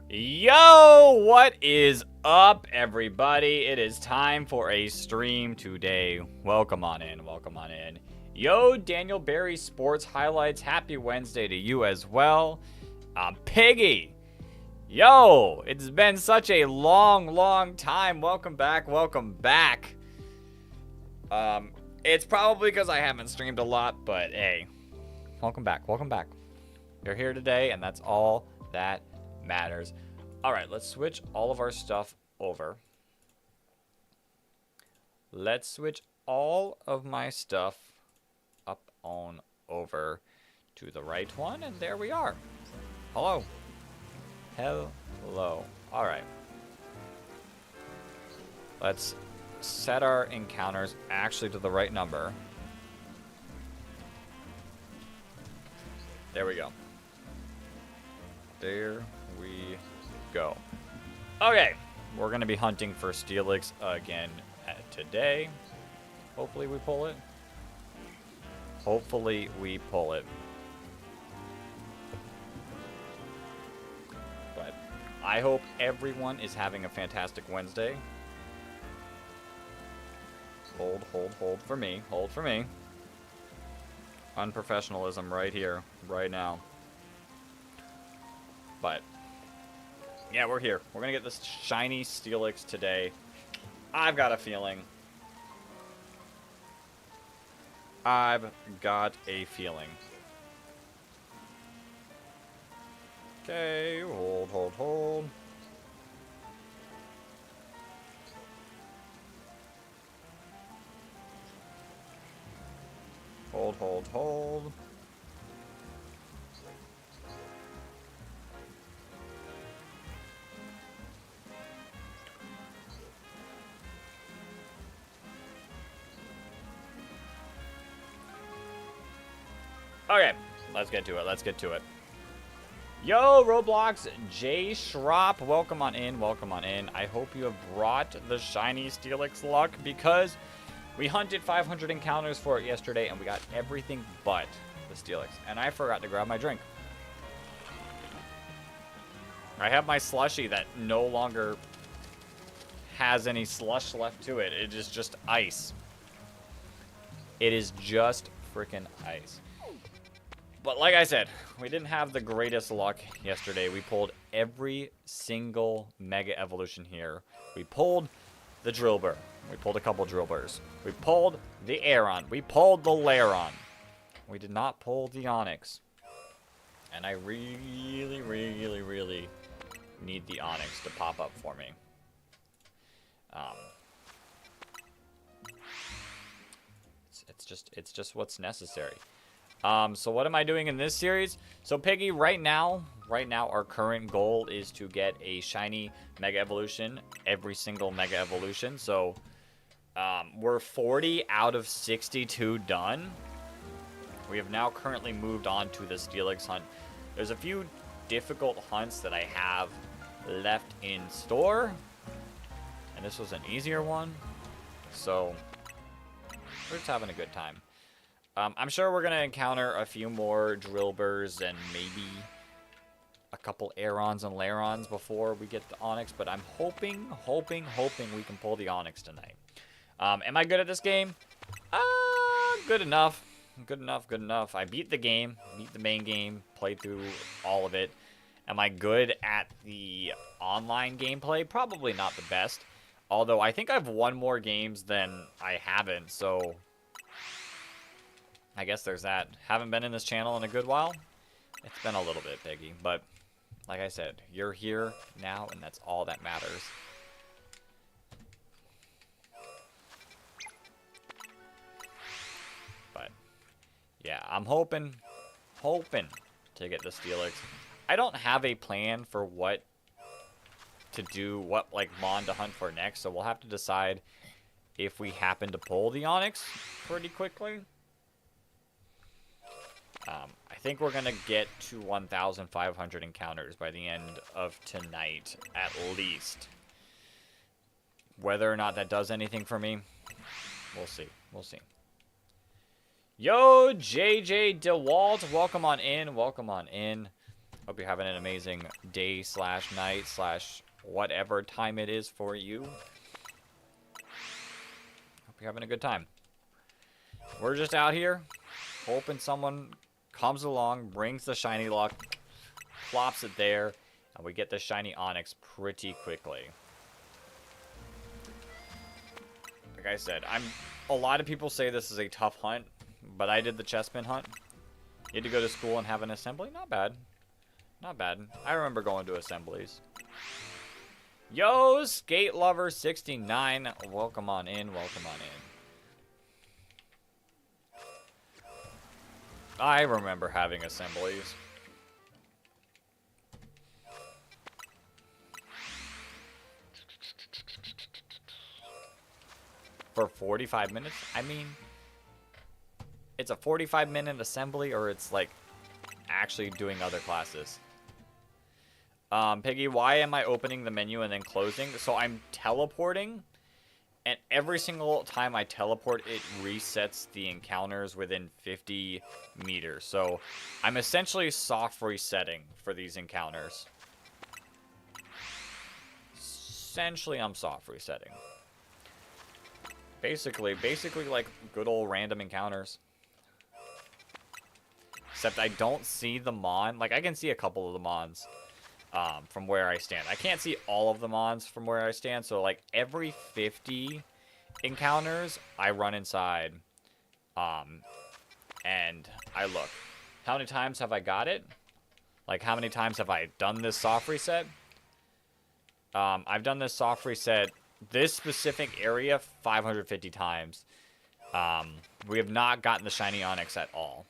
Yo, what is up, everybody? It is time for a stream today. Welcome on in, welcome on in. Yo, Daniel Barry Sports Highlights. Happy Wednesday to you as well. Piggy. Yo, it's been such a long time. Welcome back, welcome back. It's probably because I haven't streamed a lot, but hey, welcome back, welcome back. You're here today, and that's all that matters. All right, let's switch all of our stuff over. Let's switch all of my stuff up on over to the right one, and there we are. Hello. Hello. All right. Let's set our encounters actually to the right number. There we go. There we go. Okay, we're going to be hunting for Steelix again today. Hopefully we pull it. Hopefully we pull it. But I hope everyone is having a fantastic Wednesday. Hold for me. Hold for me. Unprofessionalism right here, right now. But yeah, we're here. We're gonna get this shiny Steelix today. I've got a feeling. I've got a feeling. Okay, hold. Hold. Okay, let's get to it. Yo, Roblox J Schropp, welcome on in. I hope you have brought the shiny Steelix luck because we hunted 500 encounters for it yesterday and we got everything but the Steelix. And I forgot to grab my drink. I have my slushie that no longer has any slush left to it. It is just ice. It is just freaking ice. But like I said, we didn't have the greatest luck yesterday. We pulled every single Mega Evolution here. We pulled the Drillbur. We pulled a couple Drillburs. We pulled the Aeron. We pulled the Lairon. We did not pull the Onix. And I really need the Onix to pop up for me. It's just what's necessary. So what am I doing in this series? So Piggy, right now our current goal is to get a shiny Mega Evolution, every single Mega Evolution. So we're 40 out of 62 done. We have now currently moved on to the Steelix hunt. There's a few difficult hunts that I have left in store, and this was an easier one. So we're just having a good time. I'm sure we're going to encounter a few more Drillburs and maybe a couple Aerons and Lairons before we get the Onix, but I'm hoping we can pull the Onix tonight. Am I good at this game? Good enough. Good enough. I beat the game, beat the main game, played through all of it. Am I good at the online gameplay? Probably not the best. Although I think I've won more games than I haven't, so I guess there's that. Haven't been in this channel in a good while. It's been a little bit, Piggy, but like I said, you're here now, and that's all that matters. But yeah, I'm hoping to get the Steelix. I don't have a plan for what to do, what like Mon to hunt for next, so we'll have to decide if we happen to pull the Onix pretty quickly. I think we're going to get to 1,500 encounters by the end of tonight, at least. Whether or not that does anything for me, we'll see. Yo, JJ DeWalt, welcome on in. Hope you're having an amazing day slash night slash whatever time it is for you. Hope you're having a good time. We're just out here hoping someone comes along, brings the shiny luck, plops it there, and we get the shiny Onyx pretty quickly. Like I said, a lot of people say this is a tough hunt, but I did the Chespin hunt. You had to go to school and have an assembly? Not bad. Not bad. I remember going to assemblies. Yo, Skate Lover 69. Welcome on in. Welcome on in. I remember having assemblies. For 45 minutes? I mean, it's a 45-minute assembly, or it's like actually doing other classes. Piggy, why am I opening the menu and then closing? So I'm teleporting, and every single time I teleport, it resets the encounters within 50 meters. So I'm essentially soft resetting for these encounters. Essentially, I'm soft resetting. Basically like good old random encounters. Except I don't see the Mon. Like, I can see a couple of the Mons from where I stand. I can't see all of the Mons from where I stand. So, like, every 50 encounters, I run inside. And I look. How many times have I got it? Like, how many times have I done this soft reset? I've done this soft reset, this specific area, 550 times. We have not gotten the shiny Onyx at all.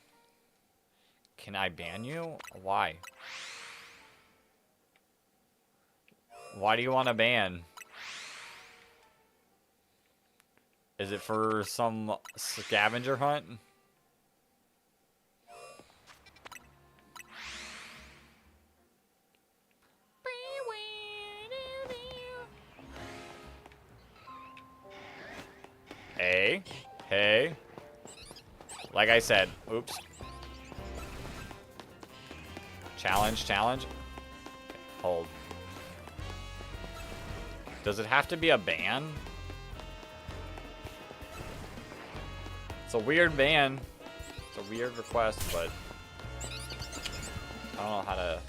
Can I ban you? Why? Why do you want to ban? Is it for some scavenger hunt? Hey. Hey. Like I said. Oops. Challenge, challenge. Hold. Does it have to be a ban? It's a weird ban. It's a weird request, but I don't know how to...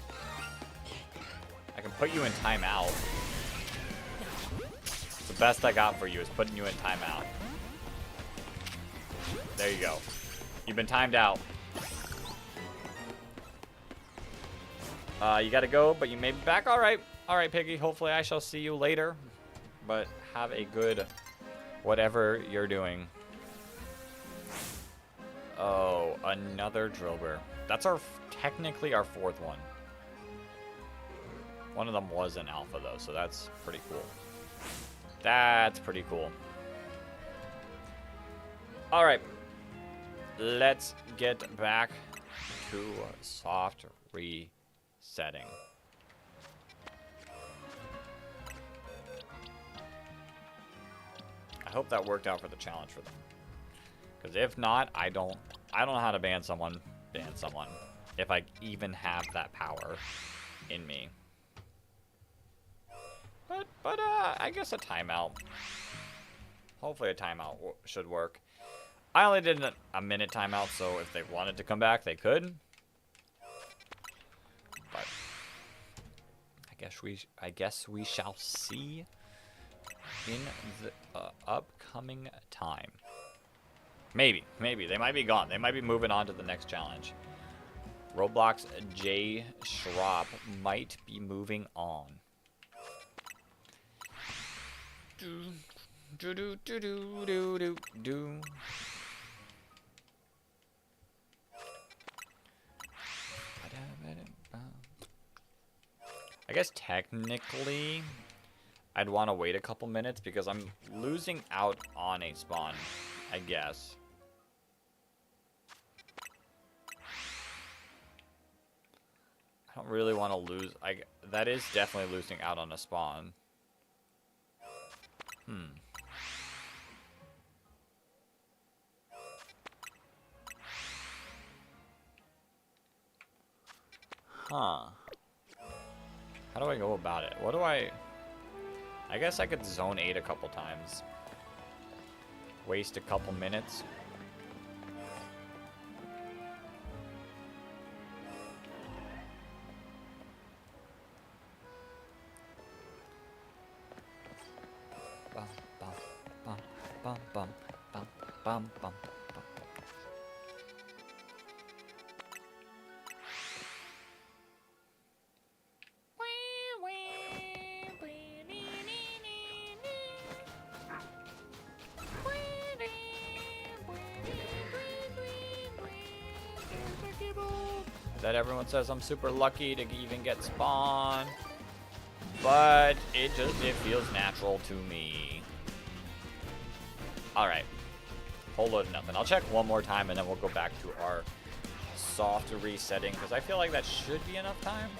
I can put you in timeout. It's the best I got for you is putting you in timeout. There you go. You've been timed out. You gotta go, but you may be back. Alright, Piggy. Hopefully I shall see you later. But have a good whatever you're doing. Oh, another Drillbur. That's technically our fourth one. One of them was an alpha, though, so that's pretty cool. That's pretty cool. Alright. Let's get back to soft resetting. I hope that worked out for the challenge for them. Because if not, I don't know how to ban someone. If I even have that power in me. But I guess a timeout. Hopefully a timeout should work. I only did a minute timeout, so if they wanted to come back, they could. But I guess we shall see in the upcoming time. Maybe they might be gone. They might be moving on to the next challenge. Roblox J Schropp might be moving on. I guess technically I'd want to wait a couple minutes because I'm losing out on a spawn, I guess. I don't really want to lose. That is definitely losing out on a spawn. Huh. How do I go about it? What do I guess I could zone 8 a couple times. Waste a couple minutes. Bum, bum, bum, bum, bum, bum, bum, bum. That everyone says I'm super lucky to even get spawned, but it feels natural to me. All right, whole load of nothing. I'll check one more time and then we'll go back to our soft resetting because I feel like that should be enough time.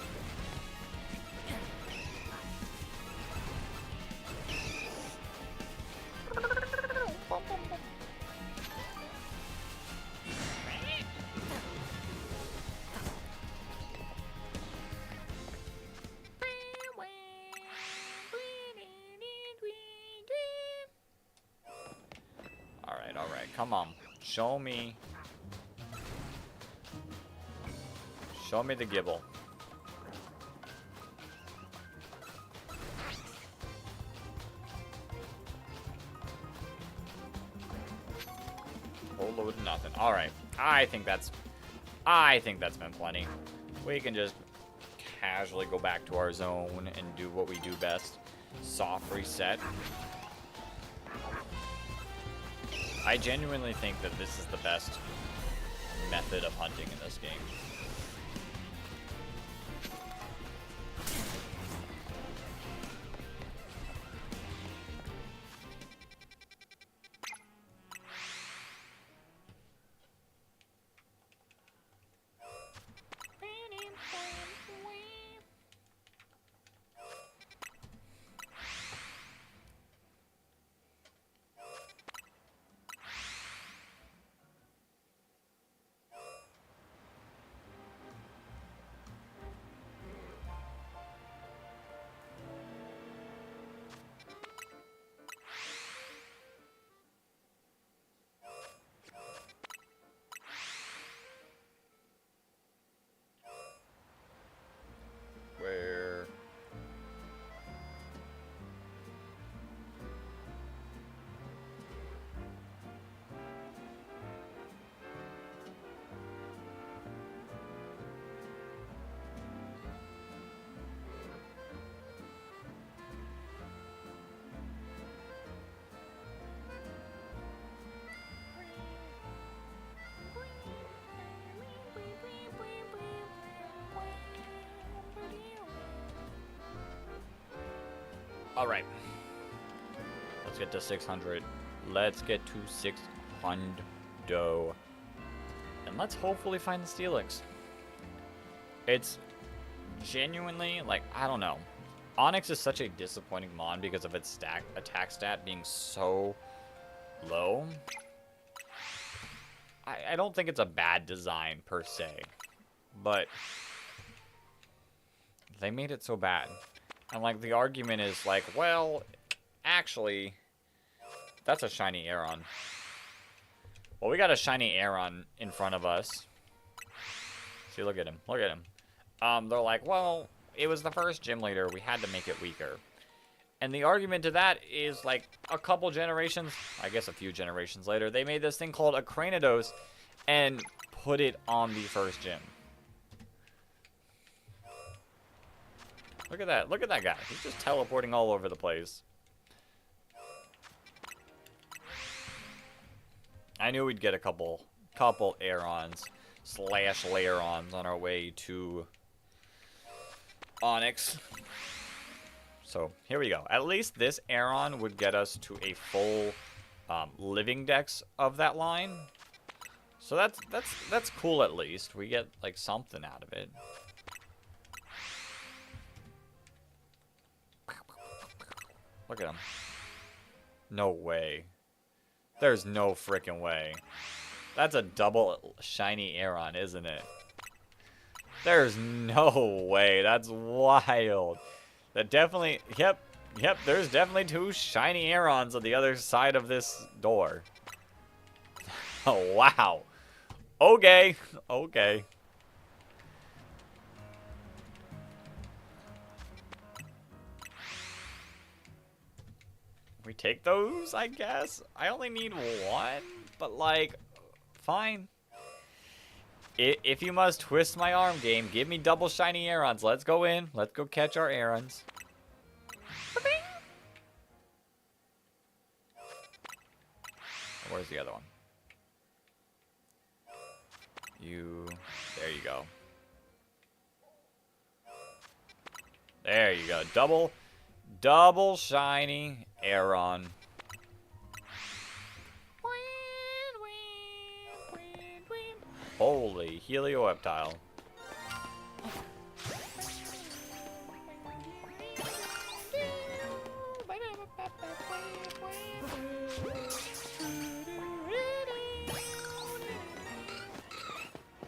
All right, come on. Show me the Gible. Whole load of nothing. All right. I think that's been plenty. We can just casually go back to our zone and do what we do best. Soft reset. I genuinely think that this is the best method of hunting in this game. Where? All right. Let's get to 600. Let's get to 600. And let's hopefully find the Steelix. It's genuinely, like, I don't know. Onyx is such a disappointing mon because of its attack stat being so low. I don't think it's a bad design per se. But they made it so bad. And, like, the argument is, like, well, actually, that's a shiny Aeron. Well, we got a shiny Aeron in front of us. See, look at him. Look at him. They're like, well, it was the first gym leader. We had to make it weaker. And the argument to that is, like, a couple generations, I guess a few generations later, they made this thing called a Cranidos and put it on the first gym. Look at that. Look at that guy. He's just teleporting all over the place. I knew we'd get a couple Aerons / Lairons on our way to Onyx. So, here we go. At least this Aeron would get us to a full living dex of that line. So that's cool at least. We get, like, something out of it. Look at him. No way. There's no freaking way. That's a double shiny Aeron, isn't it? There's no way. That's wild. That definitely... Yep. Yep, there's definitely 2 shiny Aerons on the other side of this door. Oh, wow. Okay. Okay. We take those, I guess. I only need 1, but like, fine. If you must twist my arm, game, give me double shiny Aerons. Let's go in. Let's go catch our Aerons. Where's the other one? There you go. There you go. Double shiny Aeron. Holy Helioeptile.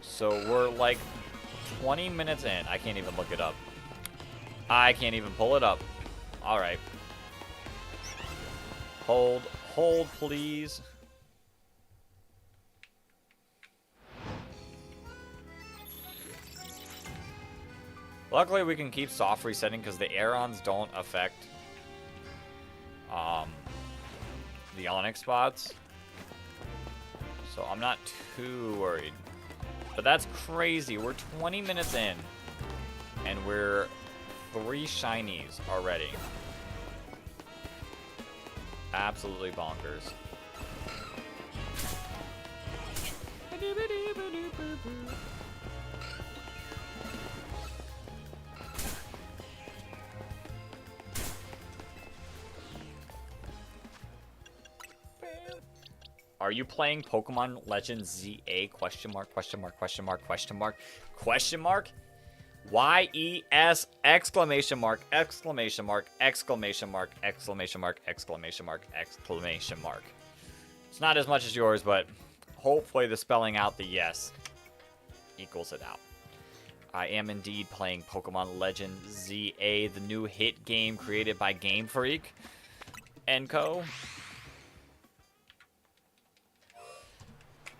So we're like 20 minutes in. I can't even look it up. I can't even pull it up. All right. Hold, please. Luckily, we can keep soft resetting because the Aerons don't affect the Onyx spots. So I'm not too worried. But that's crazy. We're 20 minutes in, and we're 3 shinies already. Absolutely bonkers. Are you playing Pokemon Legends ZA? Question mark, question mark, question mark, question mark, question mark? YES exclamation mark, exclamation mark, exclamation mark, exclamation mark, exclamation mark, exclamation mark. It's not as much as yours, but hopefully the spelling out the yes equals it out. I am indeed playing Pokemon Legends ZA, the new hit game created by Game Freak & Co.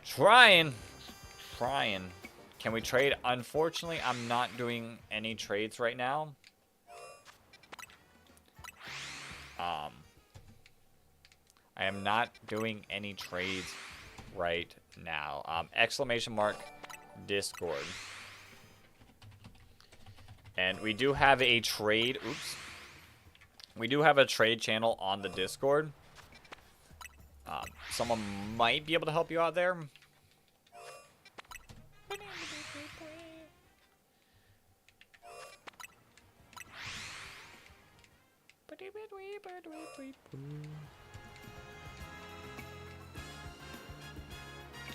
Trying. Can we trade? Unfortunately, I'm not doing any trades right now. I am not doing any trades right now. Exclamation mark Discord. And we do have a trade. Oops. We do have a trade channel on the Discord. Someone might be able to help you out there.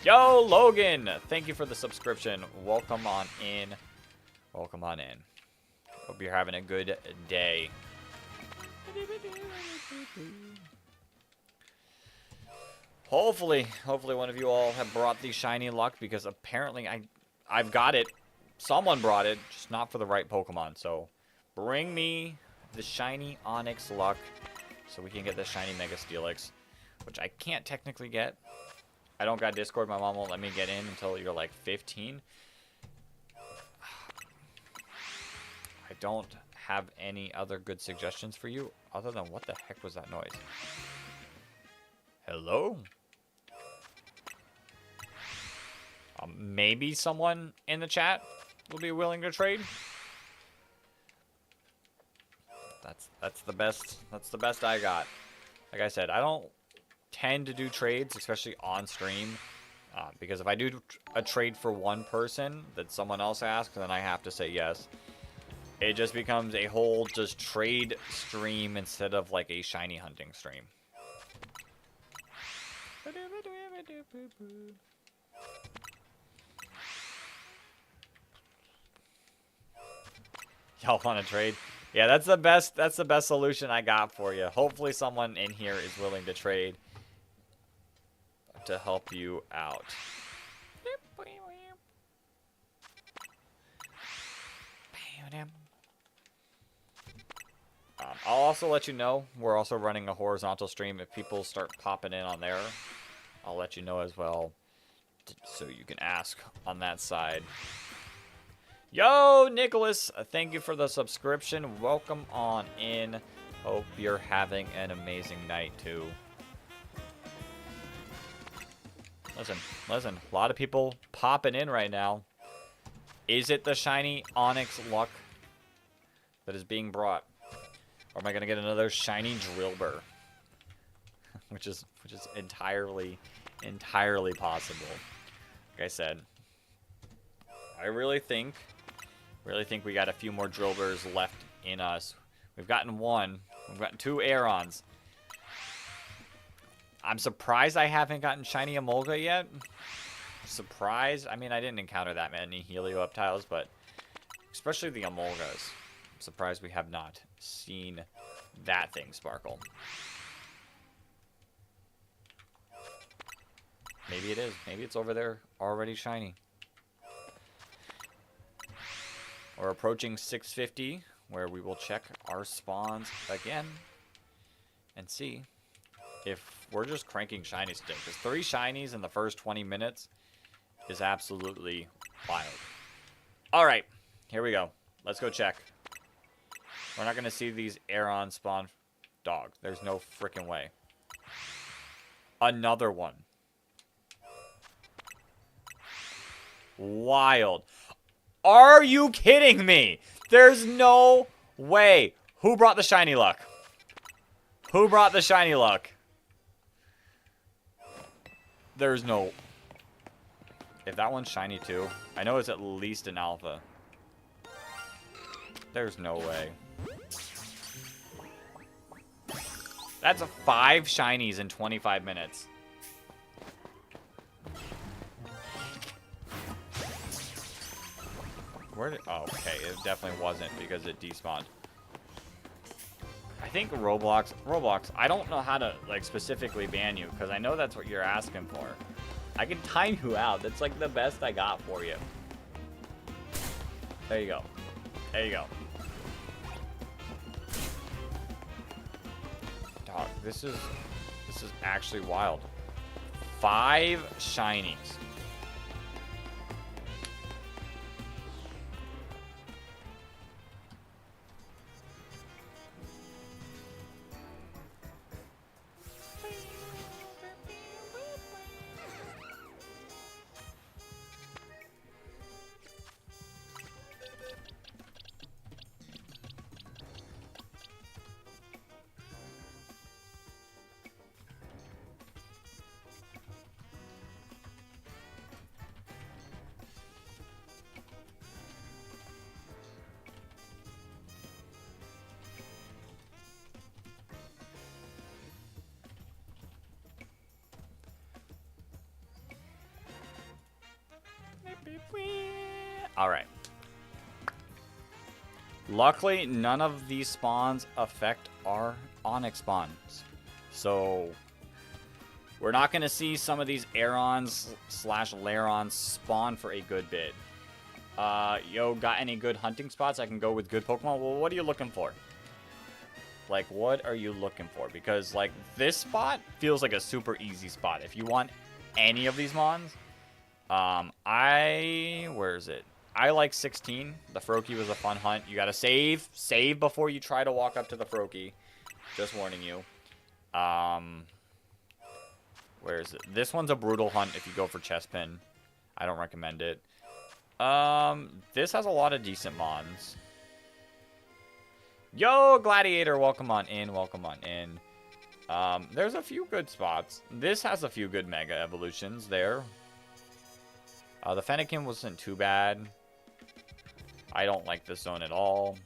Yo, Logan! Thank you for the subscription. Welcome on in. Welcome on in. Hope you're having a good day. Hopefully one of you all have brought the shiny luck, because apparently I've got it. Someone brought it, just not for the right Pokemon. So bring me the shiny Onyx luck so we can get the shiny Mega Steelix, which I can't technically get. I don't got Discord. My mom won't let me get in until you're like 15. I don't have any other good suggestions for you other than what the heck was that noise? Hello? Maybe someone in the chat will be willing to trade. That's the best. That's the best I got. Like I said, I don't tend to do trades, especially on stream, because if I do a trade for one person that someone else asks, then I have to say yes. It just becomes a whole just trade stream instead of like a shiny hunting stream. Y'all want to trade? Yeah, that's the best. That's the best solution I got for you. Hopefully, someone in here is willing to trade to help you out. I'll also let you know, we're also running a horizontal stream. If people start popping in on there, I'll let you know as well, so you can ask on that side. Yo, Nicholas, thank you for the subscription. Welcome on in. Hope you're having an amazing night, too. Listen, a lot of people popping in right now. Is it the shiny Onyx Luck that is being brought? Or am I going to get another shiny Drillbur? which is entirely possible. Like I said, I really think we got a few more Drillburs left in us. We've gotten one. We've gotten 2 Aerons. I'm surprised I haven't gotten shiny Emolga yet. Surprised? I mean, I didn't encounter that many Helioptiles, but especially the Emolgas. I'm surprised we have not seen that thing sparkle. Maybe it is. Maybe it's over there already shiny. We're approaching 650, where we will check our spawns again and see if we're just cranking shinies today. Because 3 shinies in the first 20 minutes is absolutely wild. Alright, here we go. Let's go check. We're not going to see these Aeron spawn. Dog, there's no freaking way. Another one. Wild. Are you kidding me? There's no way. Who brought the shiny luck? Who brought the shiny luck? There's no... If that one's shiny too, I know it's at least an alpha. There's no way. That's 5 shinies in 25 minutes. Where did... Oh, okay. It definitely wasn't because it despawned. I think Roblox, I don't know how to, like, specifically ban you, because I know that's what you're asking for. I can time you out. That's, like, the best I got for you. There you go. There you go. Dog, this is actually wild. 5 shinies. Alright. Luckily, none of these spawns affect our Onyx spawns. So, we're not going to see some of these Aerons / Larons spawn for a good bit. Yo, got any good hunting spots? I can go with good Pokemon? Well, what are you looking for? Like, what are you looking for? Because, like, this spot feels like a super easy spot. If you want any of these mons, where is it? I like 16. The Froakie was a fun hunt. You gotta save before you try to walk up to the Froakie. Just warning you. Where is it? This one's a brutal hunt if you go for Chespin. I don't recommend it. This has a lot of decent mons. Yo, Gladiator, welcome on in, welcome on in. There's a few good spots. This has a few good Mega Evolutions there. The Fennekin wasn't too bad. I don't like this zone at all.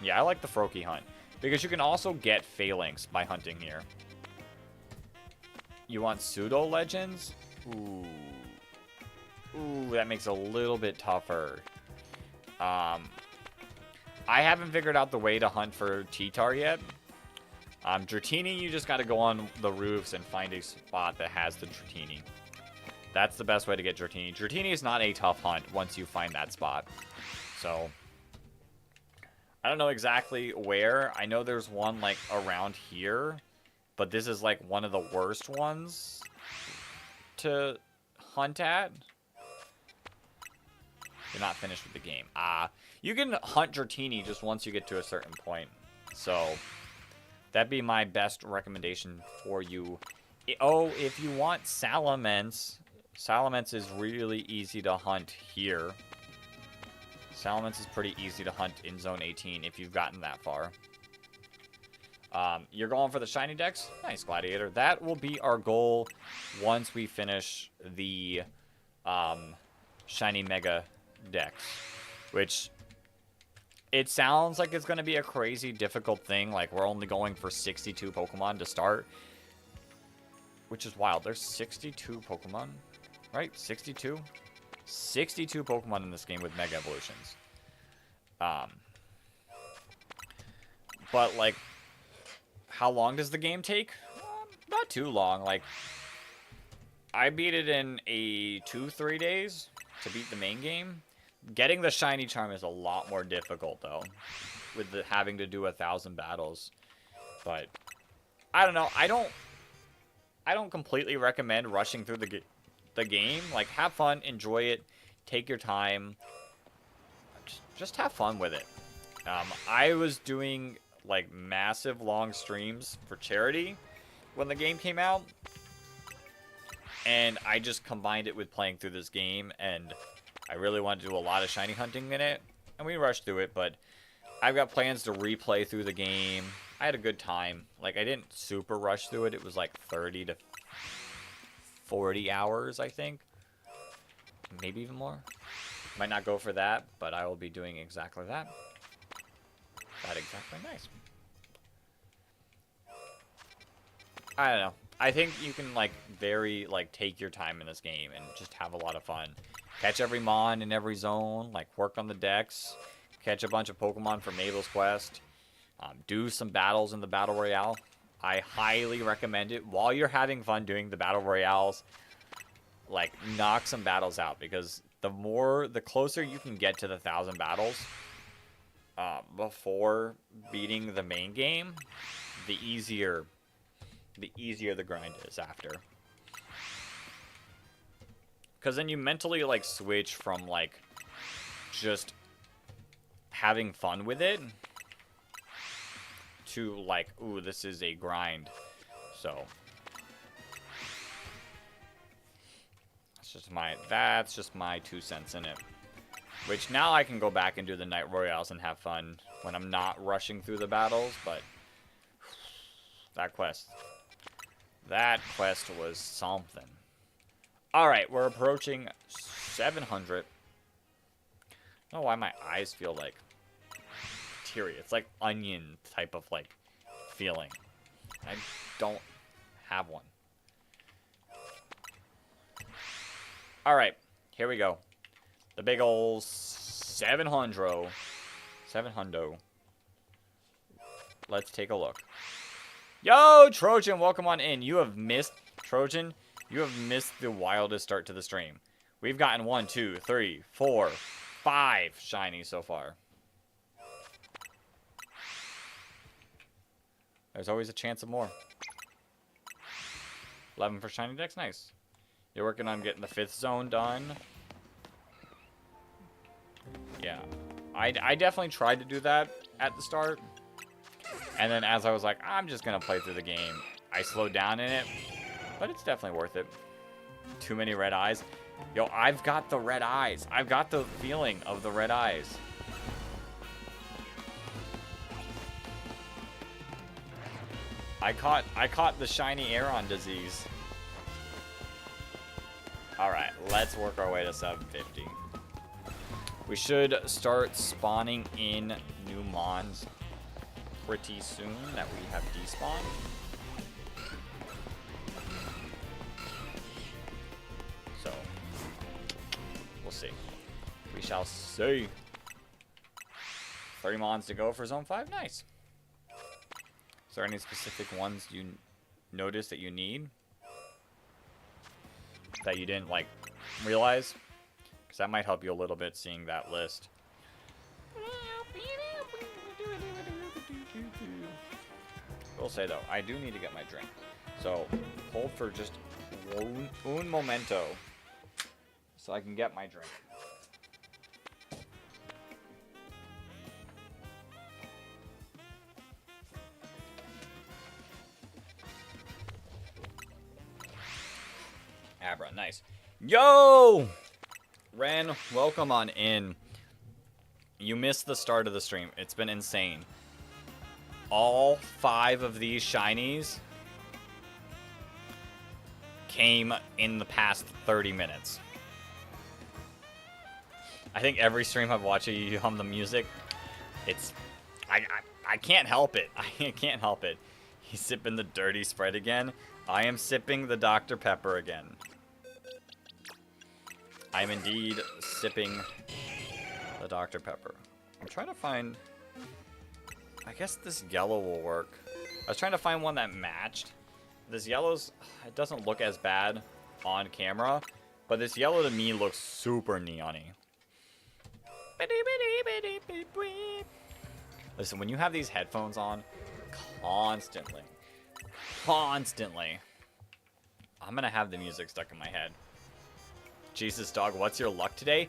Yeah, I like the Froakie hunt. Because you can also get Phalanx by hunting here. You want Pseudo Legends? Ooh. Ooh, that makes it a little bit tougher. I haven't figured out the way to hunt for T-Tar yet. Dratini, you just gotta go on the roofs and find a spot that has the Dratini. That's the best way to get Dratini. Dratini is not a tough hunt once you find that spot. So, I don't know exactly where. I know there's one, like, around here. But this is, like, one of the worst ones to hunt at. You're not finished with the game. You can hunt Dratini just once you get to a certain point. So, that'd be my best recommendation for you. Oh, if you want Salamence, Salamence is really easy to hunt here. Salamence is pretty easy to hunt in Zone 18 if you've gotten that far. You're going for the shiny Dex? Nice, Gladiator. That will be our goal once we finish the shiny Mega Dex, which it sounds like it's going to be a crazy difficult thing. Like, we're only going for 62 Pokemon to start, which is wild. There's 62 Pokemon, right? 62? 62 Pokemon in this game with Mega Evolutions. But, like, how long does the game take? Not too long. Like, I beat it in a 2-3 days to beat the main game. Getting the shiny charm is a lot more difficult, though, with having to do 1,000 battles. But I don't know. I don't completely recommend rushing through the game. Like, have fun, enjoy it, take your time, just have fun with it. I was doing like massive long streams for charity when the game came out, and I just combined it with playing through this game, and I really wanted to do a lot of shiny hunting in it, and we rushed through it. But I've got plans to replay through the game. I had a good time. Like, I didn't super rush through it. It was like 30 to 40 hours, I think. Maybe even more. Might not go for that, but I will be doing exactly that. That exactly. Nice. I don't know. I think you can, like, take your time in this game and just have a lot of fun. Catch every Mon in every zone. Like, work on the decks. Catch a bunch of Pokemon for Mabel's Quest. Do some battles in the Battle Royale. I highly recommend it. While you're having fun doing the Battle Royales, like, knock some battles out, because the closer you can get to the 1,000 battles before beating the main game, the easier the grind is after. Because then you mentally, like, switch from, like, just having fun with it to, like, ooh, this is a grind. So that's just my 2 cents in it. Which now I can go back and do the Night Royales and have fun when I'm not rushing through the battles, but that quest was something. Alright, we're approaching 700. I don't know why my eyes feel like teary. It's like onion type of, like, feeling. I don't have one. Alright, here we go. The big ol' 700. 700. Let's take a look. Yo, Trojan, welcome on in. You have missed, Trojan, you have missed the wildest start to the stream. We've gotten 1, 2, 3, 4, 5 shinies so far. There's always a chance of more. 11 for shiny decks, nice. You're working on getting the 5th zone done. Yeah, I definitely tried to do that at the start. And then as I was like, I'm just going to play through the game, I slowed down in it. But it's definitely worth it. Too many red eyes. Yo, I've got the red eyes. I've got the feeling of the red eyes. I caught the shiny Aeron disease. Alright, let's work our way to 750. We should start spawning in new Mons pretty soon that we have despawned. So, we'll see. We shall see. 30 Mons to go for Zone 5. Nice. Is there any specific ones you notice that you need? that you didn't, like, realize. Because that might help you a little bit seeing that list. I will say, though, I do need to get my drink. So, hold for just un momento so I can get my drink. Abra, nice. Yo! Ren, welcome on in. You missed the start of the stream. It's been insane. All 5 of these shinies came in the past 30 minutes. I think every stream I've watched you hum the music. It's... I can't help it. I can't help it. He's sipping the dirty Sprite again. I am sipping the Dr. Pepper again. I am indeed sipping the Dr. Pepper. I'm trying to find... I guess this yellow will work. I was trying to find one that matched. This yellow's... It doesn't look as bad on camera, but this yellow to me looks super neon-y. Listen, when you have these headphones on constantly, I'm gonna have the music stuck in my head. Jesus, dog, what's your luck today?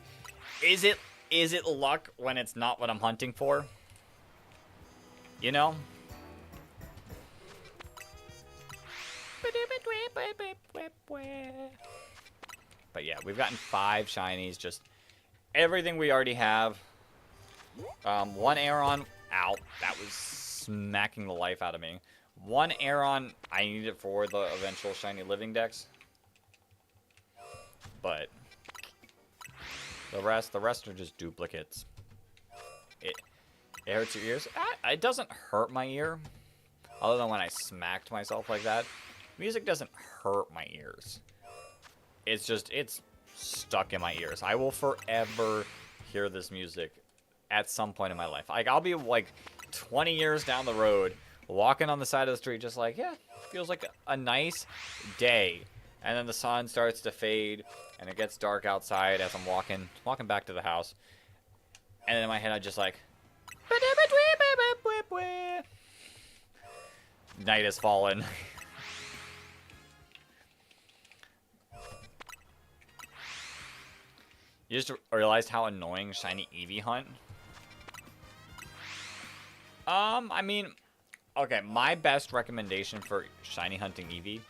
Is it luck when it's not what I'm hunting for? You know? But yeah, we've gotten 5 shinies, just everything we already have. 1 Aeron, ow, that was smacking the life out of me. 1 Aeron, I need it for the eventual shiny living dex. But the rest are just duplicates. It hurts your ears. It doesn't hurt my ear, other than when I smacked myself like that. Music doesn't hurt my ears. It's just, it's stuck in my ears. I will forever hear this music at some point in my life. Like, I'll be like 20 years down the road, walking on the side of the street, just like, yeah, feels like a nice day. And then the sun starts to fade, and it gets dark outside as I'm walking back to the house. And then in my head, I just like, night has fallen. You just realized how annoying shiny Eevee hunt? I mean, okay, my best recommendation for shiny hunting Eevee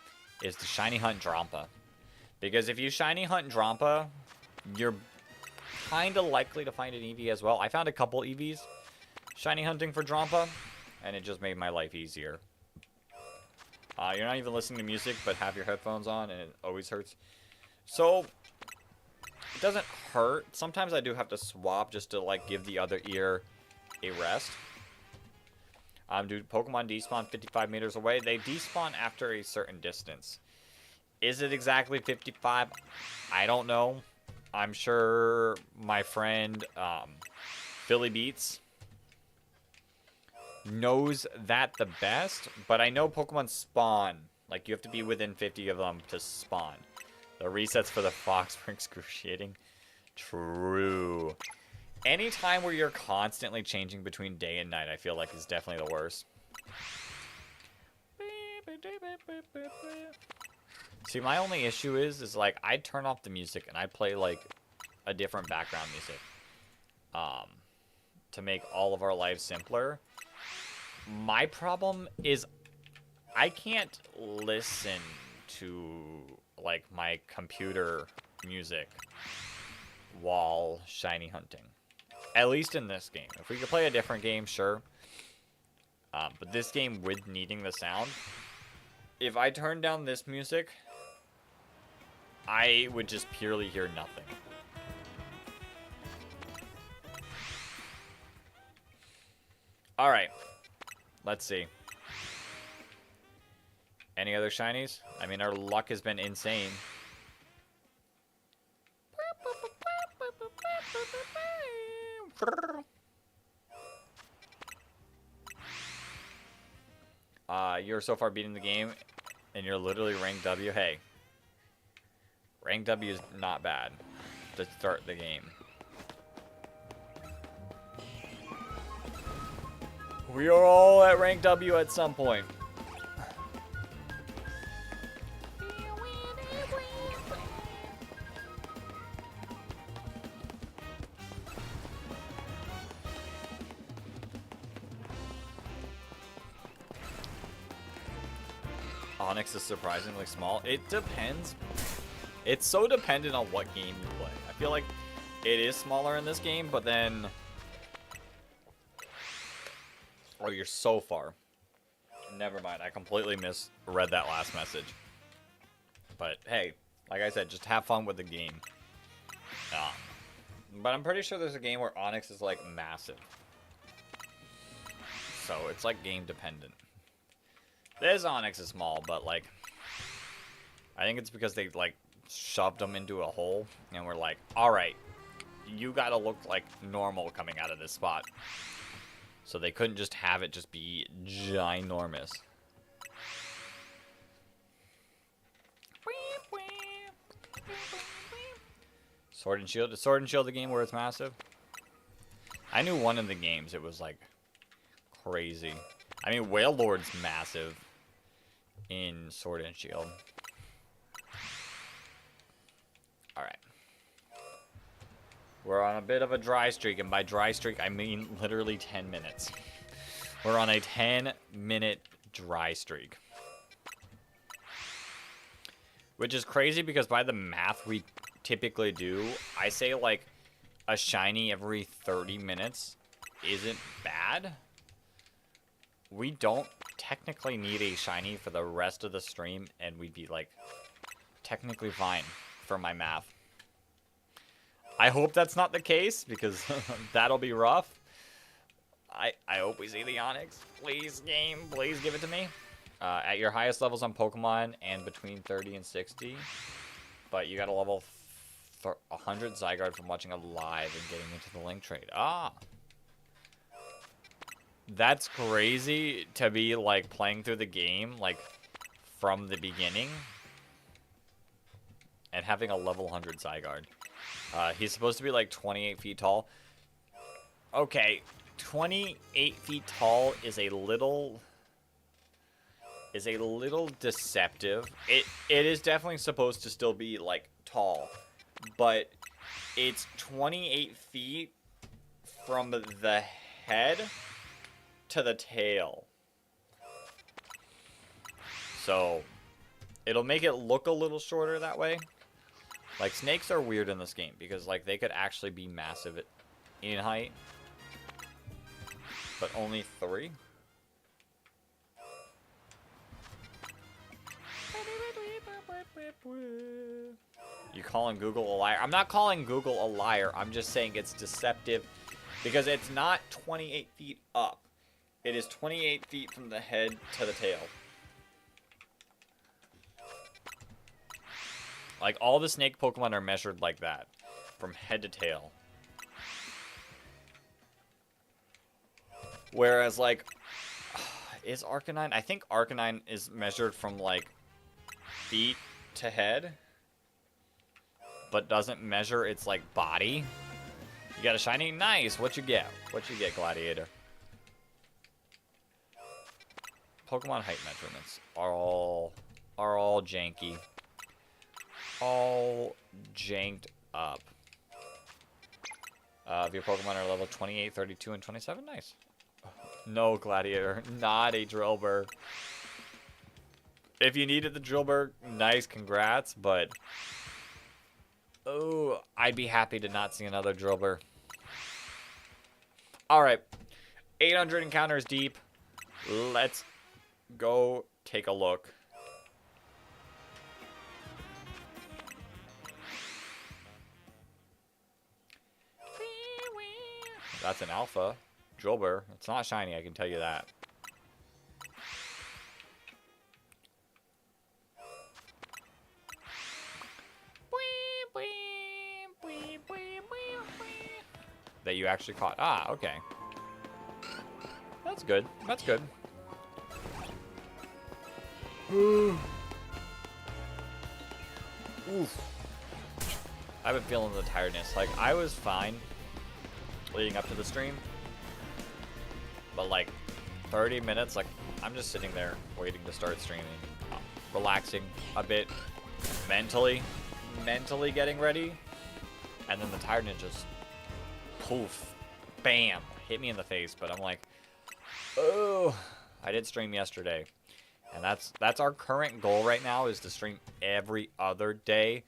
is to shiny hunt Drampa. Because if you shiny hunt Drampa, you're kind of likely to find an Eevee as well. I found a couple Eevees shiny hunting for Drampa, and it just made my life easier. You're not even listening to music, but have your headphones on, and it always hurts. So, it doesn't hurt. Sometimes I do have to swap just to, like, give the other ear a rest. Dude, Pokemon despawn 55 meters away. They despawn after a certain distance. Is it exactly 55? I don't know. I'm sure my friend Philly Beats knows that the best, but I know Pokemon spawn. Like, you have to be within 50 of them to spawn. The resets for the fox were excruciating. True. Any time where you're constantly changing between day and night, I feel like is definitely the worst. See, my only issue is like, I'd turn off the music and I'd play, like, a different background music. To make all of our lives simpler. My problem is I can't listen to, like, my computer music while shiny hunting. At least in this game. If we could play a different game, sure. But this game with needing the sound, if I turn down this music, I would just purely hear nothing. Alright. Let's see. Any other shinies? I mean, our luck has been insane. You're so far beating the game, and you're literally ranked W. Hey. Rank W is not bad to start the game. We are all at rank W at some point. Onyx is surprisingly small. It depends. It's so dependent on what game you play. I feel like it is smaller in this game, but then... Oh, you're so far. Never mind. I completely misread that last message. But hey, like I said, just have fun with the game. But I'm pretty sure there's a game where Onyx is like massive. So it's like game dependent. This Onyx is small, but like... I think it's because they like shoved them into a hole. And we're like, alright, you gotta look like normal coming out of this spot. So they couldn't just have it just be ginormous. Sword and Shield. Is Sword and Shield the game where it's massive? I knew one of the games it was like crazy. I mean, Whale Lord's massive in Sword and Shield. Alright. We're on a bit of a dry streak, and by dry streak, I mean literally 10 minutes. We're on a 10-minute dry streak. Which is crazy because by the math we typically do, I say like a shiny every 30 minutes isn't bad. We don't technically need a shiny for the rest of the stream, and we'd be like technically fine for my math. I hope that's not the case, because that'll be rough. I hope we see the Onyx. Please, game, please give it to me. At your highest levels on Pokemon and between 30 and 60. But you got a level 100 Zygarde from watching a live and getting into the link trade. Ah. That's crazy to be like playing through the game like from the beginning. And having a level 100 Zygarde. He's supposed to be like 28 feet tall. Okay, 28 feet tall is a little deceptive. It is definitely supposed to still be like tall, but it's 28 feet from the head to the tail. So it'll make it look a little shorter that way. Like, snakes are weird in this game because, like, they could actually be massive in height. But only 3? You calling Google a liar? I'm not calling Google a liar. I'm just saying it's deceptive because it's not 28 feet up. It is 28 feet from the head to the tail. Like, all the snake Pokemon are measured like that. From head to tail. Whereas, like... Is Arcanine? I think Arcanine is measured from, like... feet to head. But doesn't measure its, like, body. You got a shiny? Nice! What you get? What you get, Gladiator? Pokemon height measurements are all janky. All janked up. If your Pokemon are level 28, 32, and 27, nice. No, Gladiator, not a Drillbur. If you needed the Drillbur, nice, congrats, but... Oh, I'd be happy to not see another Drillbur. Alright, 800 encounters deep. Let's go take a look. That's an alpha. Drillbur. It's not shiny, I can tell you that. That you actually caught. Ah, okay. That's good. That's good. Oof. I've been feeling the tiredness. Like, I was fine leading up to the stream, but like 30 minutes, like I'm just sitting there waiting to start streaming, relaxing a bit, mentally getting ready, and then the tiredness just poof, bam, hit me in the face. But I'm like, oh, I did stream yesterday, and that's our current goal right now, is to stream every other day.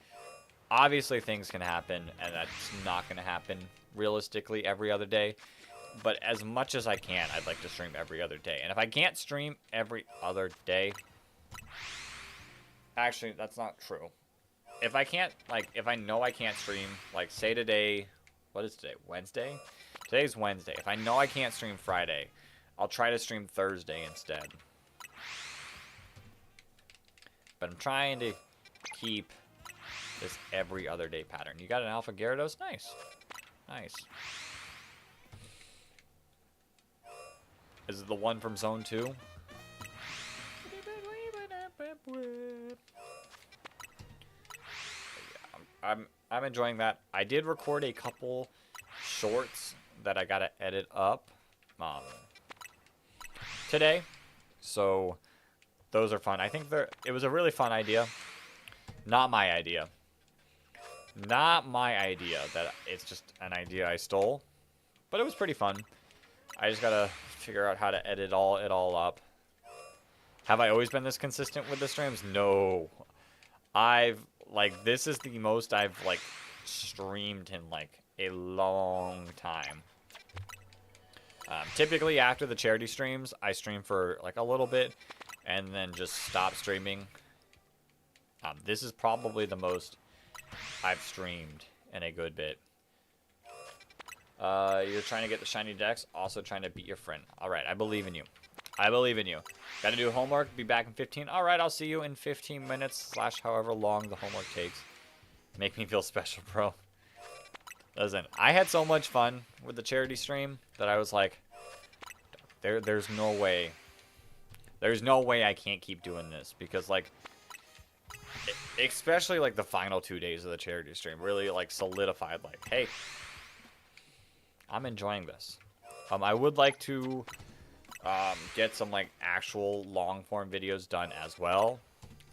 Obviously things can happen, and that's not going to happen realistically every other day, but as much as I can, I'd like to stream every other day. And if I can't stream every other day, actually that's not true. If I can't, like, if I know I can't stream, like, say today, what is today, Wednesday? Today's Wednesday. If I know I can't stream Friday, I'll try to stream Thursday instead. But I'm trying to keep this every other day pattern. You got an Alpha Gyarados? Nice. Nice. Is it the one from Zone 2? I'm enjoying that. I did record a couple shorts that I gotta edit up today, so those are fun. I think it was a really fun idea. Not my idea. Not my idea. That it's just an idea I stole, but it was pretty fun. I just gotta figure out how to edit it all up. Have I always been this consistent with the streams? No. This is the most I've, like, streamed in, like, a long time. Typically, after the charity streams, I stream for, like, a little bit, and then just stop streaming. This is probably the most I've streamed in a good bit. You're trying to get the shiny Dex, also trying to beat your friend. Alright, I believe in you. I believe in you. Gotta do homework, be back in 15. Alright, I'll see you in 15 minutes / however long the homework takes. Make me feel special, bro. Listen, I had so much fun with the charity stream that I was like, there's no way. There's no way I can't keep doing this, because, like, especially, like, the final 2 days of the charity stream really, like, solidified, like, hey, I'm enjoying this. I would like to get some, like, actual long-form videos done as well.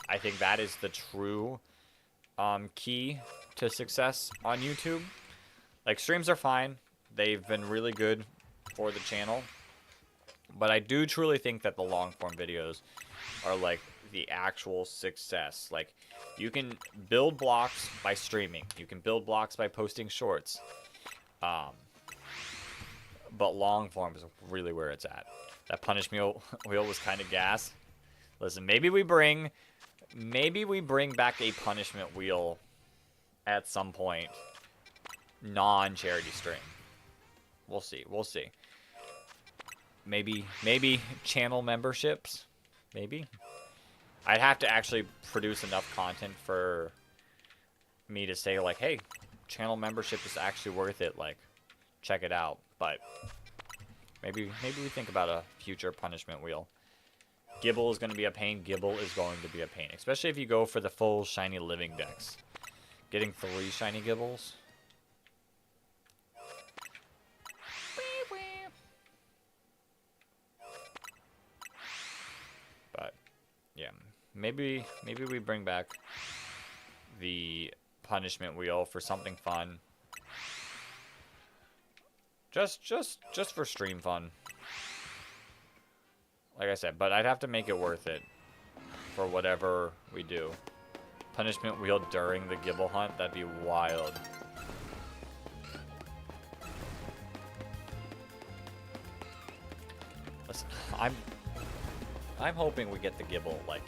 I think that is the true key to success on YouTube. Like, streams are fine. They've been really good for the channel. But I do truly think that the long-form videos are, like, the actual success. Like, you can build blocks by streaming. You can build blocks by posting shorts. But long-form is really where it's at. That punish wheel was kind of gas. Listen, maybe we bring back a punishment wheel at some point. Non-charity stream. We'll see. We'll see. Maybe channel memberships. Maybe. I'd have to actually produce enough content for me to say, like, hey, channel membership is actually worth it. Like, check it out. But maybe we think about a future punishment wheel. Gible is going to be a pain. Gible is going to be a pain. Especially if you go for the full shiny living dex. Getting 3 shiny Gibles. But, yeah. Maybe we bring back the punishment wheel for something fun. Just for stream fun. Like I said, but I'd have to make it worth it for whatever we do. Punishment wheel during the Gible hunt, that'd be wild. Listen, I'm hoping we get the Gible, like,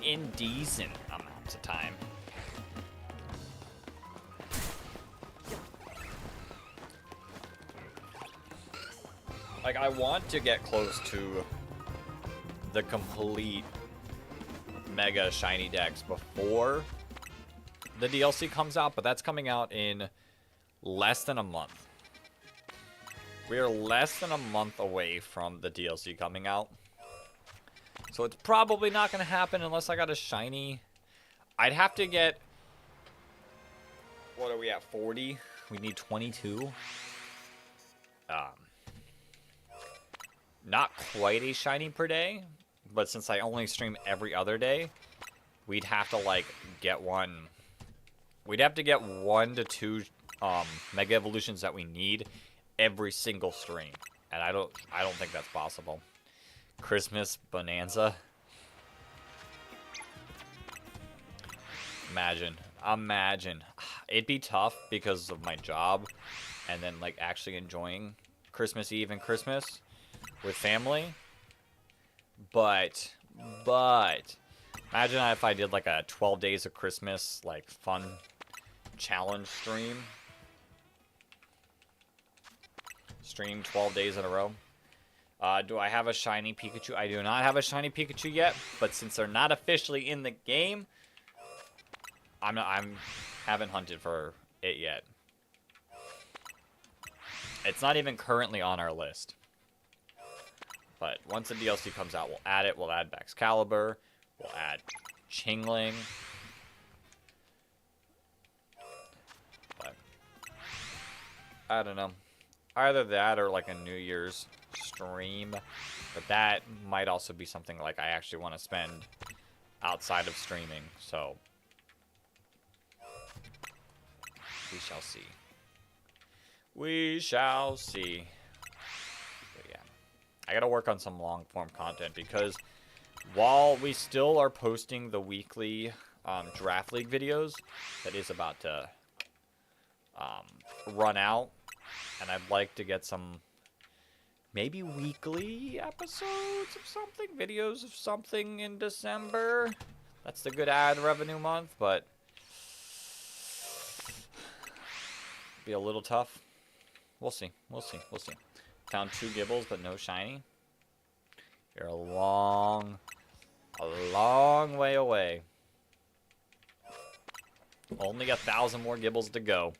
in decent amounts of time. Like, I want to get close to the complete Mega Shiny Dex before the DLC comes out, but that's coming out in less than a month. We are less than a month away from the DLC coming out. So it's probably not going to happen unless I got a shiny. I'd have to get What are we at? 40? We need 22. Not quite a shiny per day, but since I only stream every other day, we'd have to like get one. We'd have to get 1 to 2 Mega Evolutions that we need every single stream, and I don't think that's possible. Christmas Bonanza. Imagine. It'd be tough because of my job, and then like actually enjoying Christmas Eve and Christmas with family. But imagine if I did like a 12 days of Christmas like fun challenge stream. Stream 12 days in a row. Do I have a shiny Pikachu? I do not have a shiny Pikachu yet, but since they're not officially in the game, I haven't hunted for it yet. It's not even currently on our list. But once the DLC comes out, we'll add it. We'll add Baxcalibur. We'll add Chingling. But I don't know. Either that or like a New Year's stream. But that might also be something like I actually want to spend outside of streaming. So we shall see. We shall see. But yeah. I gotta work on some long form content because while we still are posting the weekly Draft League videos, that is about to run out, and I'd like to get some maybe weekly episodes of something, videos of something in December. That's the good ad revenue month, but be a little tough. We'll see. Found 2 Gibbles, but no shiny. You're a long way away. Only 1,000 more Gibbles to go.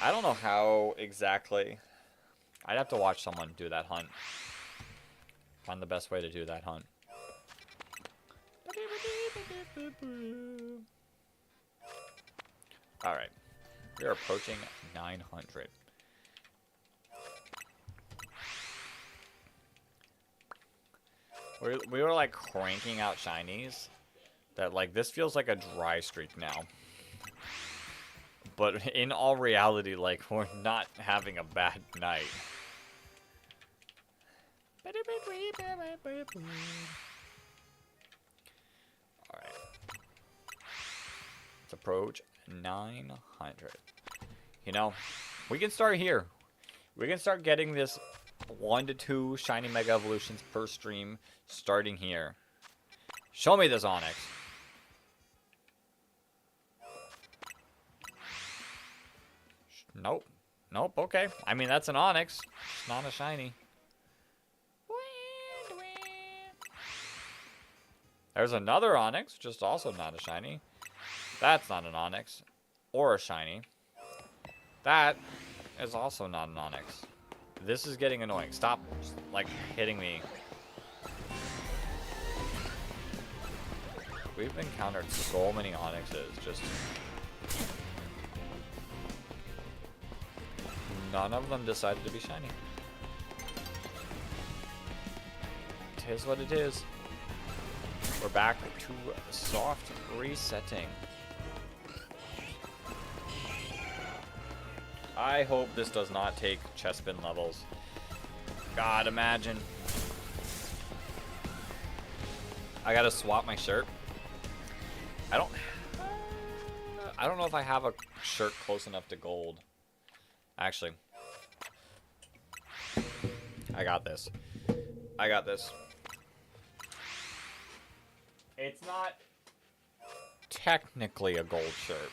I don't know how exactly. I'd have to watch someone do that hunt. Find the best way to do that hunt. Alright. We are approaching 900. We were like cranking out shinies that like this feels like a dry streak now. But in all reality, like we're not having a bad night. Alright. Let's approach 900. You know, we can start here. We can start getting this 1 to 2 shiny Mega Evolutions per stream starting here. Show me this Onix. Nope. Nope, okay. I mean, that's an Onix. It's not a shiny. There's another Onix, just also not a shiny. That's not an Onix. Or a shiny. That is also not an Onix. This is getting annoying. Stop, like, hitting me. We've encountered so many Onixes, just... none of them decided to be shiny. It is what it is. We're back to soft resetting. I hope this does not take Chespin levels. God, imagine. I gotta swap my shirt. I don't know if I have a shirt close enough to gold. Actually, I got this. It's not technically a gold shirt.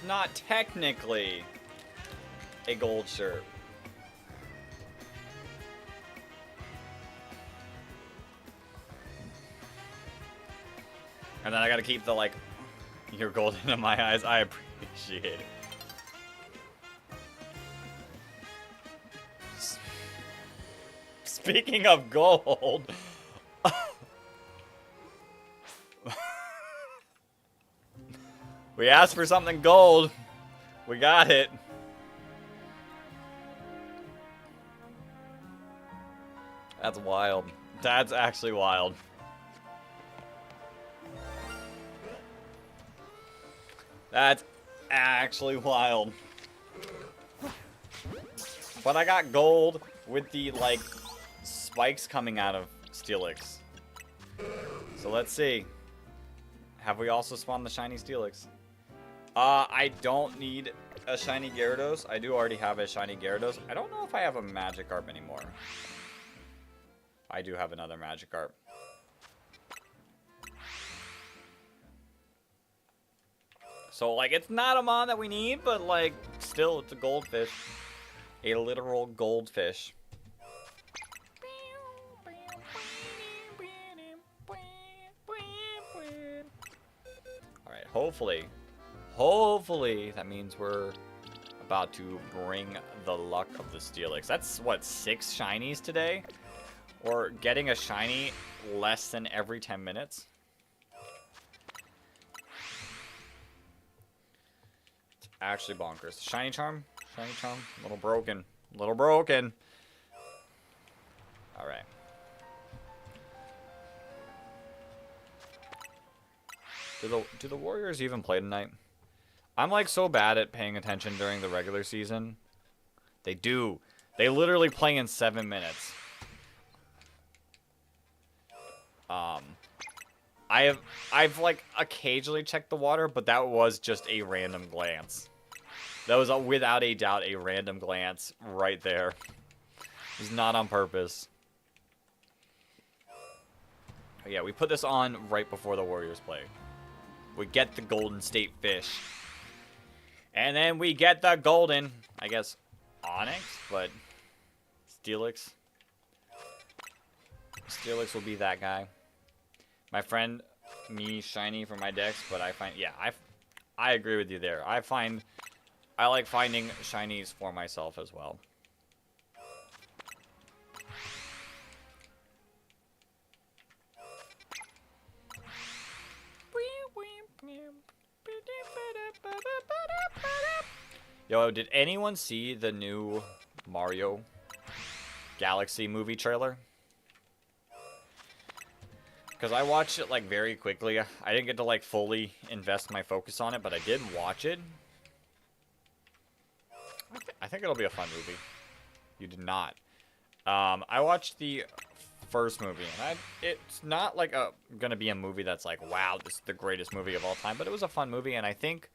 Not technically a gold shirt. And then I gotta keep the, like, you're golden in my eyes. I appreciate it. Speaking of gold. We asked for something gold. We got it. That's wild. That's actually wild. That's actually wild. But I got gold with the, like, spikes coming out of Steelix. So let's see. Have we also spawned the shiny Steelix? I don't need a shiny Gyarados. I do already have a shiny Gyarados. I don't know if I have a Magikarp anymore. I do have another Magikarp. So, like, it's not a mon that we need, but, like, still, it's a goldfish. A literal goldfish. Alright, hopefully, that means we're about to bring the luck of the Steelix. That's, what, 6 shinies today? Or getting a shiny less than every 10 minutes? It's actually bonkers. Shiny Charm? Shiny Charm? A little broken. A little broken. Alright. Do the Warriors even play tonight? I'm like so bad at paying attention during the regular season. They do. They literally play in 7 minutes. I've like occasionally checked the water, but that was just a random glance. That was without a doubt a random glance right there. It was not on purpose. But yeah, we put this on right before the Warriors play. We get the Golden State Fish. And then we get the golden, I guess, Onyx, but Steelix. Steelix will be that guy. My friend, me, shiny for my decks, but I find, yeah, I agree with you there. I like finding shinies for myself as well. Yo, did anyone see the new Mario Galaxy movie trailer? Because I watched it, like, very quickly. I didn't get to, like, fully invest my focus on it, but I did watch it. I think it'll be a fun movie. You did not. I watched the first movie, and it's not, like, gonna be a movie that's like, wow, this is the greatest movie of all time, but it was a fun movie, and I think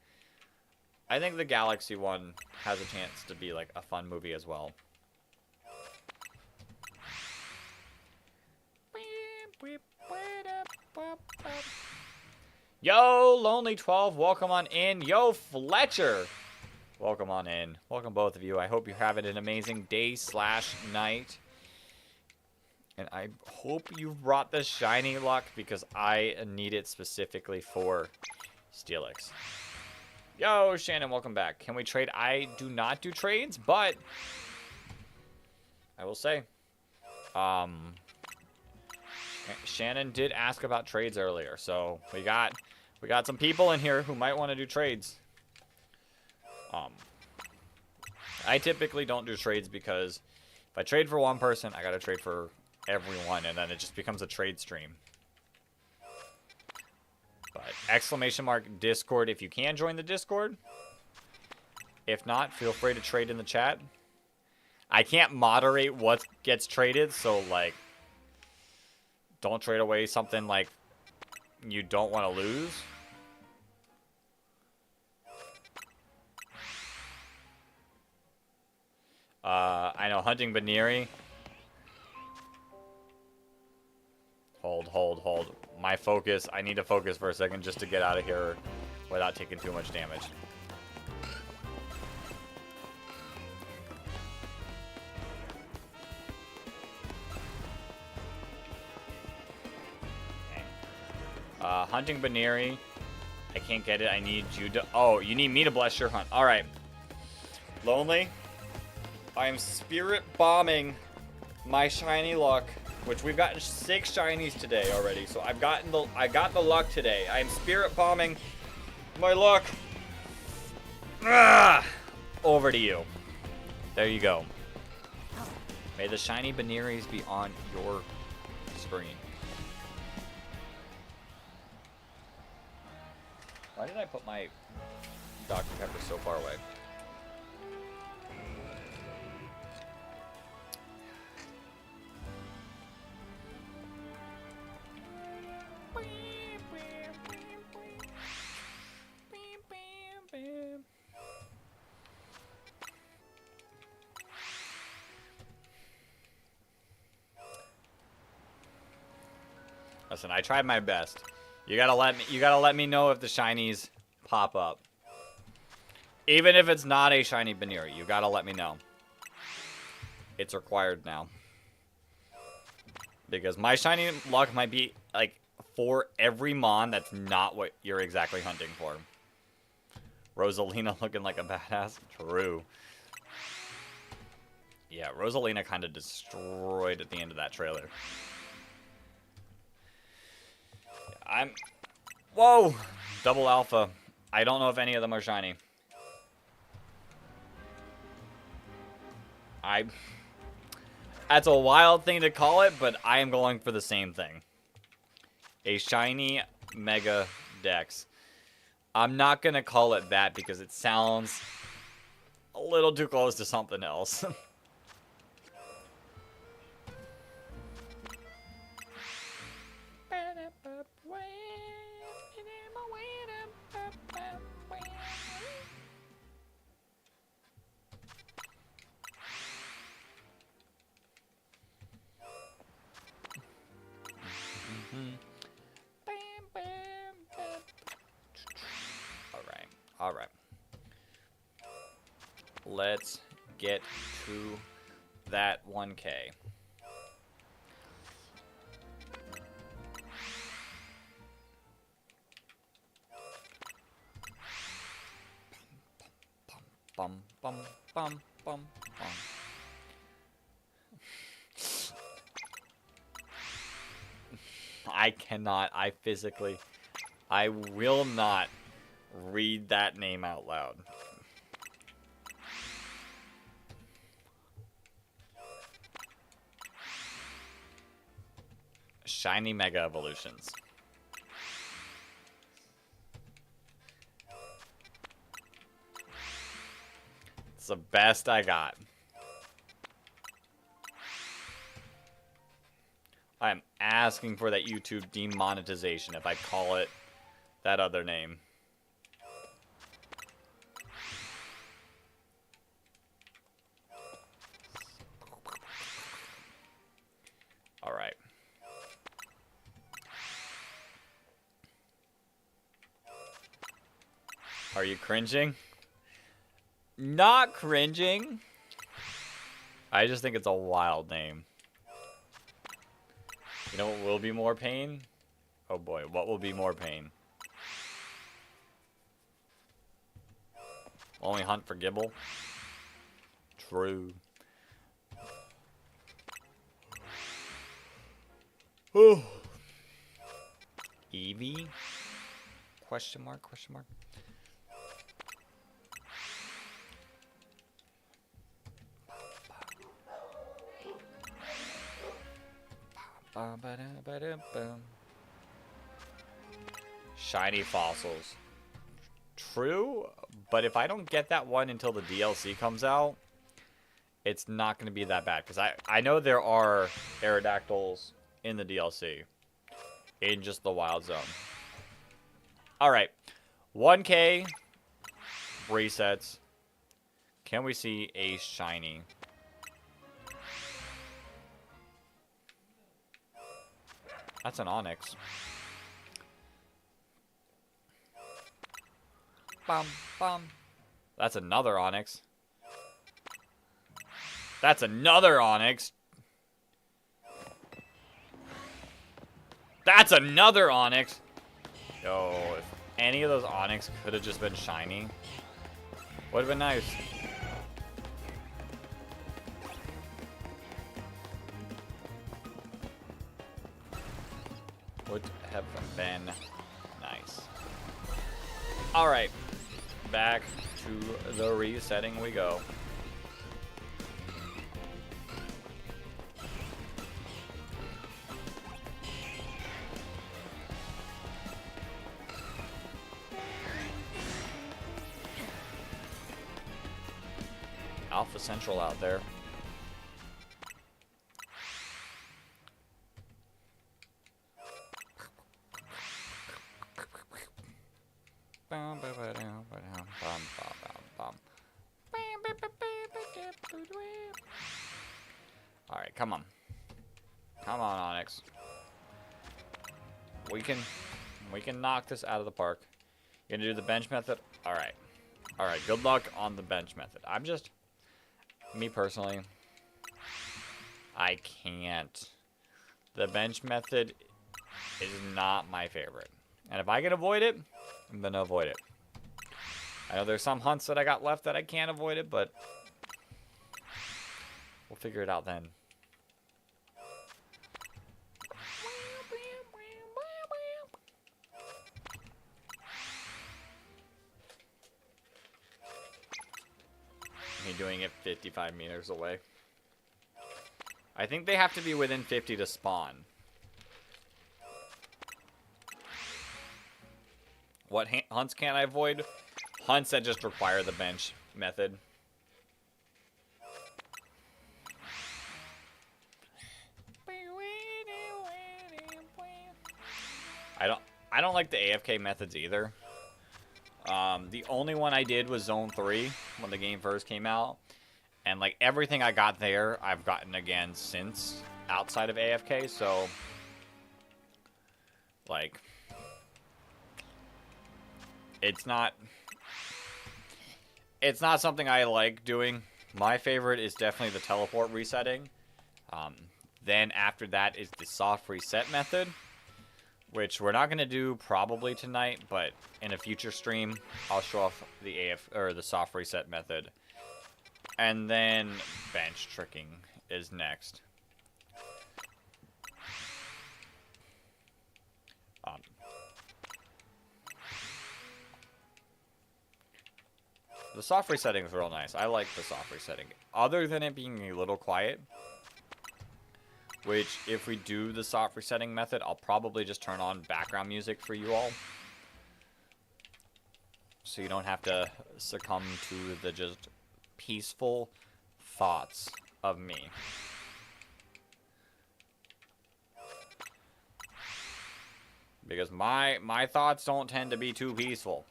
the Galaxy one has a chance to be, like, a fun movie as well. Yo, Lonely12, welcome on in. Yo, Fletcher, welcome on in. Welcome both of you. I hope you're having an amazing day/night. And I hope you brought the shiny luck because I need it specifically for Steelix. Yo, Shannon, welcome back. Can we trade? I do not do trades, but I will say, Shannon did ask about trades earlier, so we got some people in here who might want to do trades. I typically don't do trades because if I trade for one person, I gotta trade for everyone, and then it just becomes a trade stream. But exclamation mark Discord if you can join the Discord. If not, feel free to trade in the chat. I can't moderate what gets traded, so like, don't trade away something like you don't want to lose. I know Hunting Baneri. Hold. My focus. I need to focus for a second just to get out of here without taking too much damage. Hunting Baneri. I can't get it. I need you to... Oh, you need me to bless your hunt. All right. Lonely. I am spirit bombing my shiny luck, which we've gotten 6 shinies today already. So I got the luck today. I am spirit bombing my luck. Ah! Over to you. There you go. May the shiny Baneries be on your screen. Why did I put my Dr. Pepper so far away? Listen, I tried my best. You gotta let me know if the shinies pop up. Even if it's not a shiny Baneri, you gotta let me know. It's required now. Because my shiny luck might be like for every mon that's not what you're exactly hunting for. Rosalina looking like a badass. True. Yeah, Rosalina kind of destroyed at the end of that trailer. Whoa! Double alpha. I don't know if any of them are shiny. That's a wild thing to call it, but I am going for the same thing. A shiny Mega Dex. I'm not going to call it that because it sounds a little too close to something else. All right. Let's get to that 1K. Bum, bum, bum, bum, bum. I will not read that name out loud. Shiny Mega Evolutions. It's the best I got. I'm asking for that YouTube demonetization if I call it that other name. All right. Are you cringing? Not cringing. I just think it's a wild name. You know what will be more pain? Oh boy, what will be more pain? Only hunt for Gible? True. Oh. Eevee? Question mark, question mark. Shiny fossils. True, but if I don't get that one until the DLC comes out, it's not going to be that bad. Because I know there are Aerodactyls in the DLC. In just the Wild Zone. Alright. 1K. Resets. Can we see a shiny? That's an Onyx. Bum, bum. That's another Onyx. That's another Onyx. That's another Onyx. Yo, if any of those Onyx could have just been shiny, would have been nice. Would have been nice. Alright. Back to the resetting we go. Alpha Central out there. Alright, come on. Come on, Onyx. We can knock this out of the park. You gonna do the bench method? Alright. Alright, good luck on the bench method. I'm just... Me personally, I can't. The bench method is not my favorite. And if I can avoid it, I'm gonna avoid it. I know there's some hunts that I got left that I can't avoid it, but we'll figure it out then. Me doing it 55 meters away. I think they have to be within 50 to spawn. What hunts can't I avoid? Hunts that just require the bench method. I don't like the AFK methods either. The only one I did was Zone 3 when the game first came out. And like everything I got there, I've gotten again since outside of AFK, so like it's not something I like doing. My favorite is definitely the teleport resetting. Then after that is the soft reset method, which we're not going to do probably tonight, but in a future stream, I'll show off the the soft reset method. And then bench tricking is next. The soft resetting is real nice. I like the soft resetting. Other than it being a little quiet, which if we do the soft resetting method, I'll probably just turn on background music for you all. So you don't have to succumb to the just peaceful thoughts of me. Because my thoughts don't tend to be too peaceful.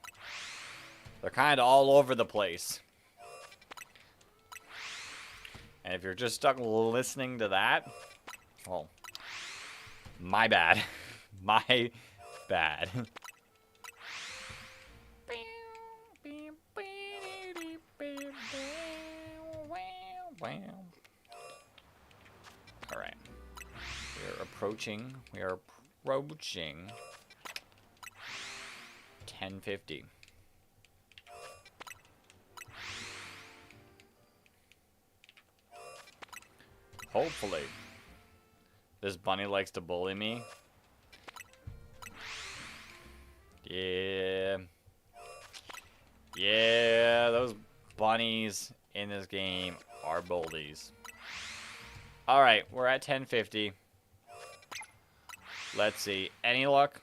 They're kind of all over the place. And if you're just stuck listening to that, well, my bad. My bad. Alright. We are approaching 1050. Hopefully. This bunny likes to bully me. Yeah. Yeah, those bunnies in this game are bullies. Alright, we're at 1050. Let's see. Any luck?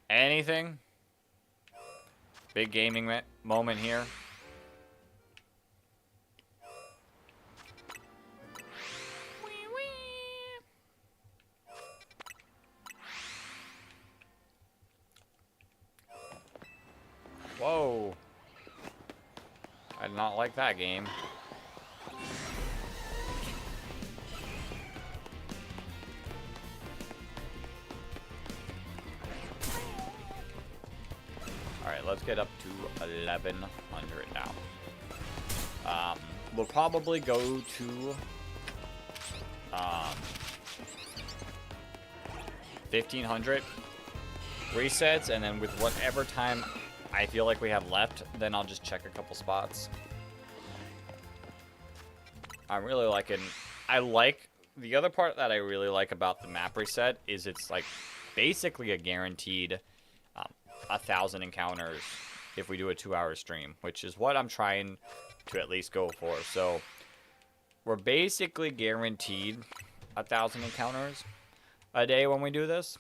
Anything? Big gaming moment here. Whoa. I did not like that game. Alright, let's get up to 1100 now. We'll probably go to 1,500 resets, and then with whatever time I feel like we have left, then I'll just check a couple spots. I'm really liking... I like... The other part that I really like about the map reset is it's like basically a guaranteed 1,000 encounters if we do a 2-hour stream, which is what I'm trying to at least go for. So we're basically guaranteed 1,000 encounters a day when we do this.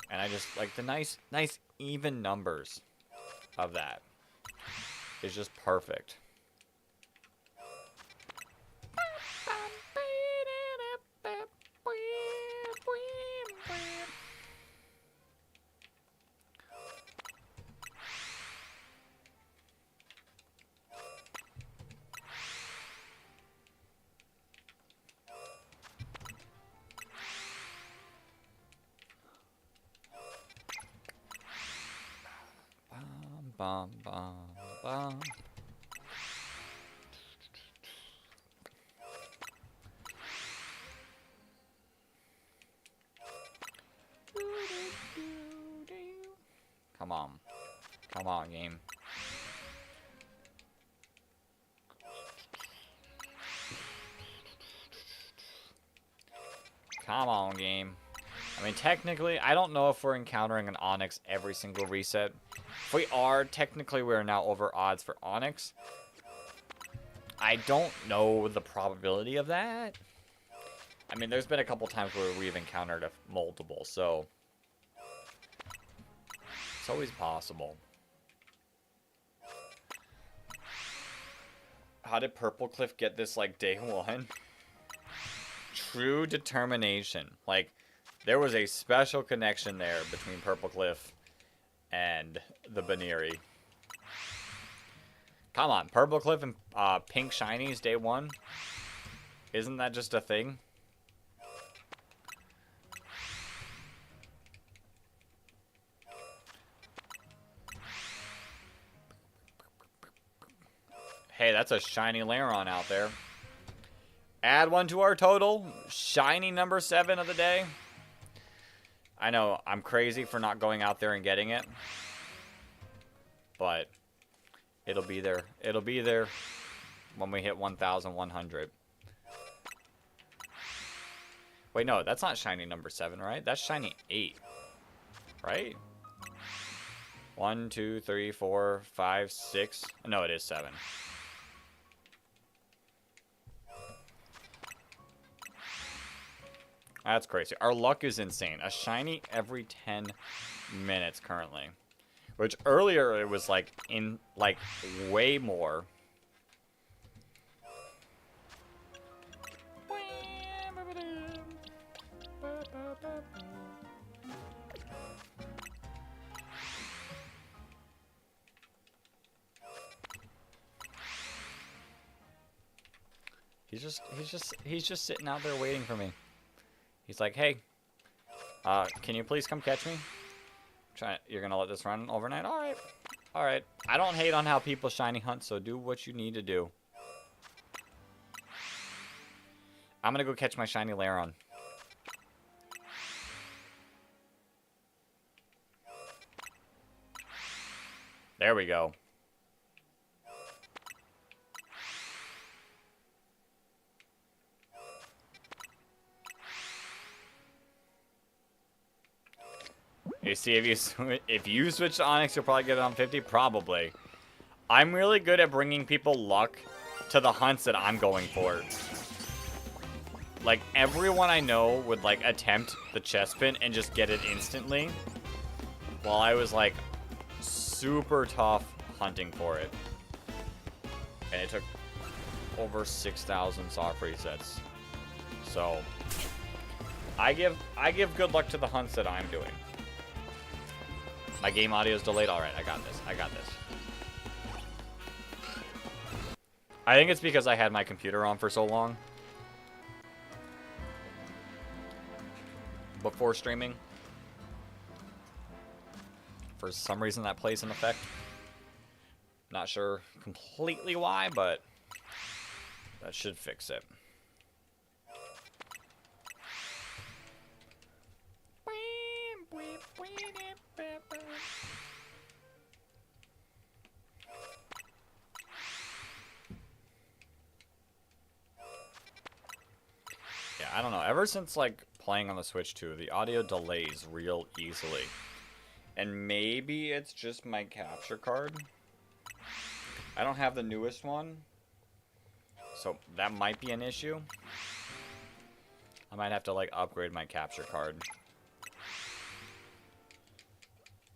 And I just like the nice even numbers of that. It's just perfect. Bum, bum, bum. Come on. Come on, game. Come on, game. I mean, technically, I don't know if we're encountering an Onyx every single reset. If we are, technically we're now over odds for Onyx. I don't know the probability of that. I mean, there's been a couple times where we've encountered multiple, so... It's always possible. How did Purple Cliff get this, like, day one? True determination. Like, there was a special connection there between Purple Cliff and the Baneri. Come on, Purple Cliff and Pink Shinies day one? Isn't that just a thing? Hey, that's a shiny Lairon out there. Add one to our total. Shiny number 7 of the day. I know, I'm crazy for not going out there and getting it. But it'll be there. It'll be there when we hit 1,100. Wait, no, that's not shiny number 7, right? That's shiny 8. Right? 1, 2, 3, 4, 5, 6. No, it is 7. That's crazy. Our luck is insane. A shiny every 10 minutes currently. Which earlier it was like way more. He's just sitting out there waiting for me. He's like, hey, can you please come catch me? You're gonna let this run overnight? Alright. Alright. I don't hate on how people shiny hunt, so do what you need to do. I'm gonna go catch my shiny Lairon. There we go. You see, if you switch to Onyx, you'll probably get it on 50. Probably. I'm really good at bringing people luck to the hunts that I'm going for. Like, everyone I know would, like, attempt the chest pin and just get it instantly. While I was, like, super tough hunting for it. And it took over 6,000 soft resets. So, I give good luck to the hunts that I'm doing. My game audio is delayed. All right, I got this. I got this. I think it's because I had my computer on for so long before streaming. For some reason, that plays an effect. Not sure completely why, but that should fix it. Yeah, I don't know. Ever since, like, playing on the Switch 2, the audio delays real easily. And maybe it's just my capture card. I don't have the newest one. So that might be an issue. I might have to, like, upgrade my capture card.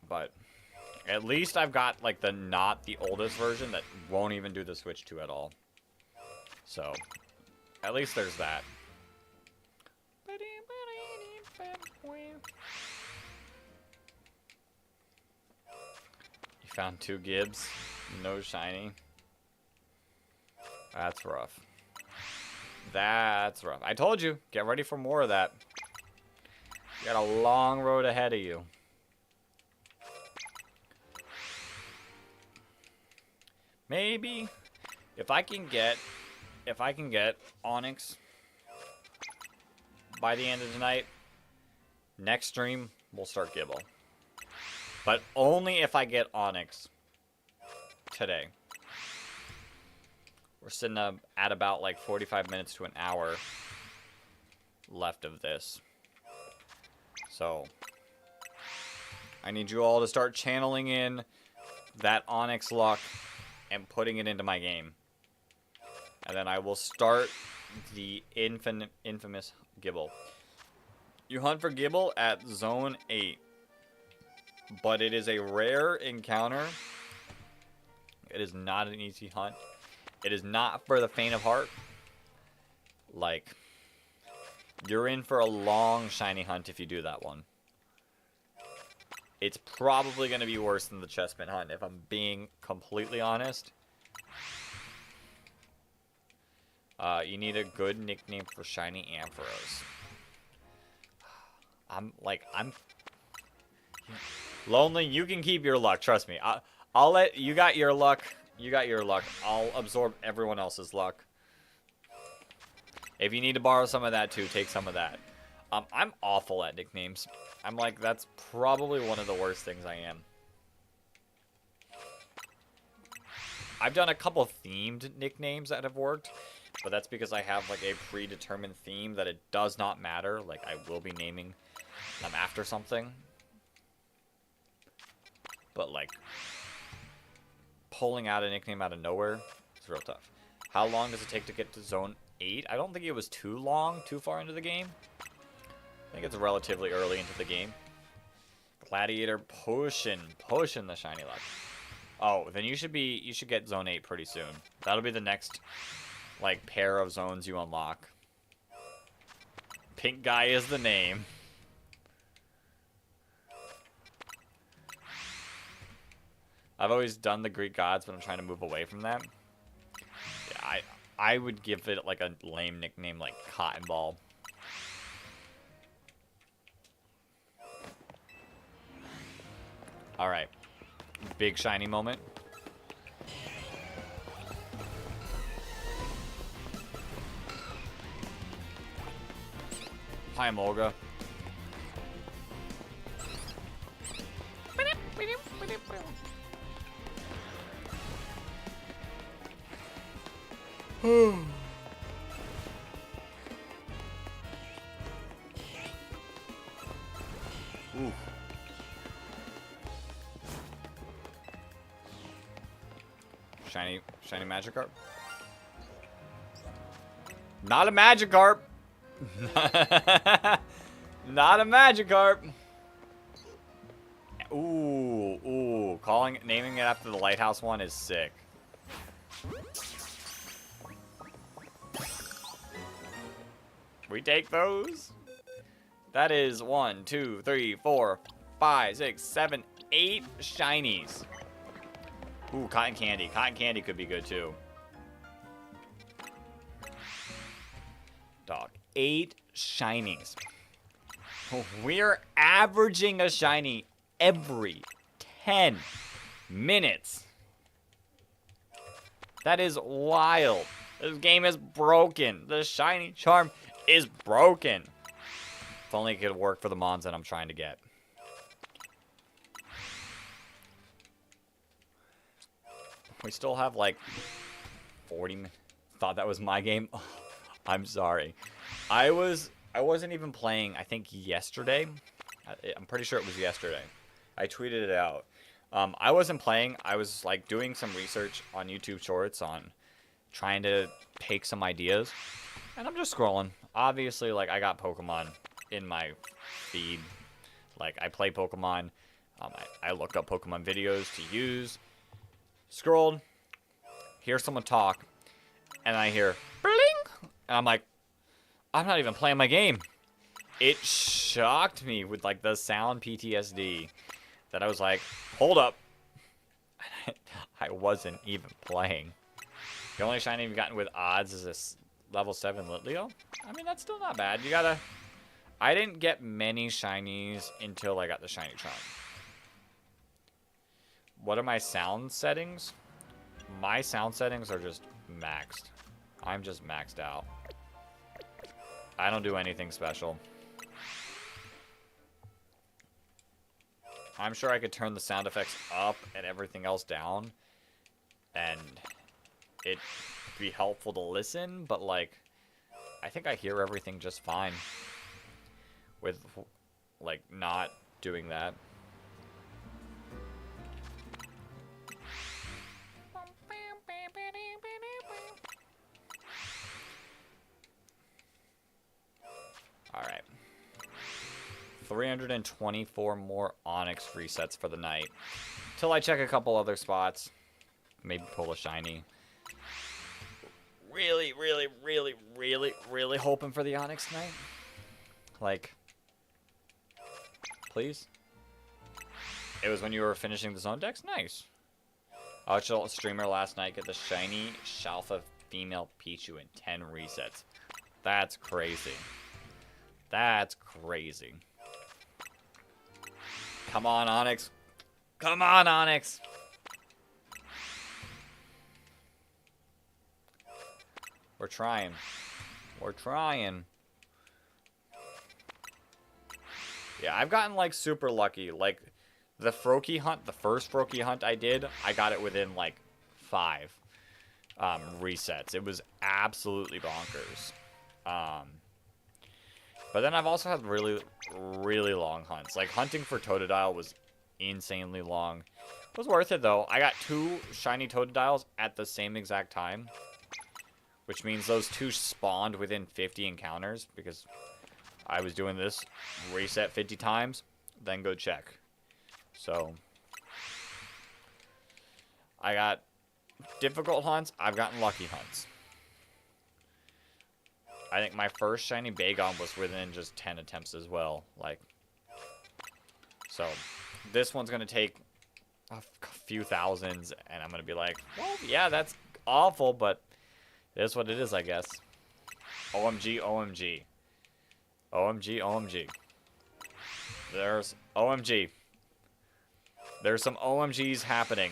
But at least I've got, like, not the oldest version that won't even do the Switch 2 at all. So, at least there's that. You found 2 Gibbs. No shiny. That's rough. That's rough. I told you. Get ready for more of that. You got a long road ahead of you. Maybe if I can get Onyx by the end of tonight, next stream we'll start Gible. But only if I get Onyx today. We're sitting at about like 45 minutes to an hour left of this. So I need you all to start channeling in that Onyx luck and putting it into my game. And then I will start the infamous Gible. You hunt for Gible at Zone 8. But it is a rare encounter. It is not an easy hunt. It is not for the faint of heart. Like, you're in for a long shiny hunt if you do that one. It's probably going to be worse than the Chessman hunt, if I'm being completely honest. You need a good nickname for shiny Ampharos. Lonely, you can keep your luck. Trust me. I'll let you got your luck. You got your luck. I'll absorb everyone else's luck. If you need to borrow some of that too, take some of that. I'm awful at nicknames. I'm like, that's probably one of the worst things I am. I've done a couple themed nicknames that have worked, but that's because I have like a predetermined theme that it does not matter. Like, I will be naming them after something. But like, pulling out a nickname out of nowhere is real tough. How long does it take to get to Zone 8? I don't think it was too long, too far into the game. I think it's relatively early into the game. Gladiator pushing the shiny luck. Oh, then you should get Zone 8 pretty soon. That'll be the next, like, pair of zones you unlock. Pink Guy is the name. I've always done the Greek gods, but I'm trying to move away from them. Yeah, I would give it like a lame nickname like Cotton Ball. Alright. Big shiny moment. Hi, Molga. Ooh. Shiny Magikarp. Not a Magikarp. Not a Magikarp. Ooh. Naming it after the lighthouse one is sick. We take those. That is 1, 2, 3, 4, 5, 6, 7, 8 shinies. Ooh, Cotton Candy. Cotton Candy could be good too. Dog. 8 shinies. We're averaging a shiny every 10 minutes. That is wild. This game is broken. The shiny charm is broken. If only it could work for the mons that I'm trying to get. We still have like 40 minutes. Thought that was my game. Oh, I'm sorry. I wasn't even playing, I think yesterday. I'm pretty sure it was yesterday. I tweeted it out. I wasn't playing. I was like doing some research on YouTube Shorts on trying to take some ideas. And I'm just scrolling. Obviously, like, I got Pokemon in my feed. Like, I play Pokemon. I looked up Pokemon videos to use. Scrolled. Hear someone talk. And I hear, bling! And I'm like, I'm not even playing my game. It shocked me with, like, the sound PTSD. That I was like, hold up. I wasn't even playing. The only shiny we've gotten with odds is this level 7 Litleo. I mean, that's still not bad. You gotta... I didn't get many shinies until I got the shiny Tron. What are my sound settings? My sound settings are just maxed. I'm just maxed out. I don't do anything special. I'm sure I could turn the sound effects up and everything else down. And it'd be helpful to listen, but like, I think I hear everything just fine with, like, not doing that. Alright. 324 more Onyx resets for the night. Till I check a couple other spots. Maybe pull a shiny. Really, really, really, really, really hoping for the Onyx tonight. Like, please? It was when you were finishing the Zone Dex? Nice. I watched a streamer last night get the shiny Shalfa female Pichu in 10 resets. That's crazy. That's crazy. Come on, Onyx. Come on, Onyx. We're trying. We're trying. Yeah, I've gotten, like, super lucky. Like, the Froakie hunt, the first Froakie hunt I did, I got it within, like, 5 resets. It was absolutely bonkers. But then I've also had really, really long hunts. Like, hunting for Totodile was insanely long. It was worth it, though. I got 2 shiny Totodiles at the same exact time. Which means those 2 spawned within 50 encounters. Because I was doing this reset 50 times. Then go check. So, I got difficult hunts. I've gotten lucky hunts. I think my first shiny Bagon was within just 10 attempts as well. Like, so this one's going to take a few thousands, and I'm going to be like, well, yeah, that's awful, but it is what it is, I guess. OMG, OMG. OMG, OMG. There's OMG. There's some OMGs happening.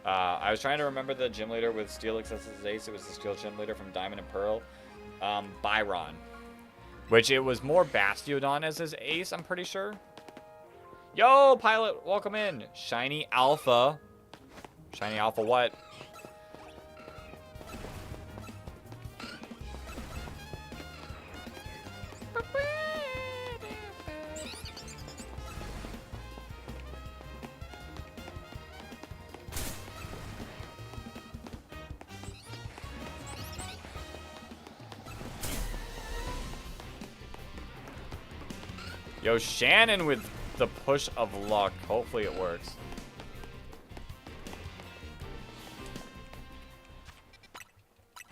I was trying to remember the gym leader with Steelix as his ace. It was the Steel Gym leader from Diamond and Pearl. Byron. Which it was more Bastiodon as his ace, I'm pretty sure. Yo, Pilot, welcome in. Shiny Alpha. Shiny Alpha what? Yo, Shannon with the push of luck. Hopefully it works.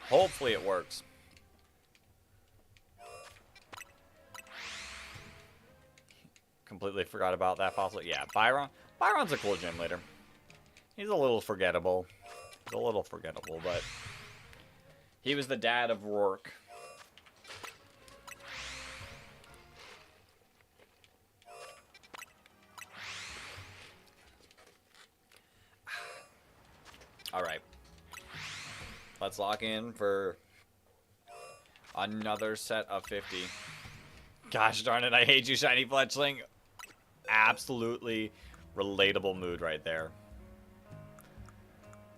Hopefully it works. Completely forgot about that fossil. Yeah, Byron. Byron's a cool gym leader. He's a little forgettable. He's a little forgettable, but he was the dad of Rourke. All right. Let's lock in for another set of 50. Gosh darn it, I hate you, Shiny Fletchling. Absolutely Relatable mood right there.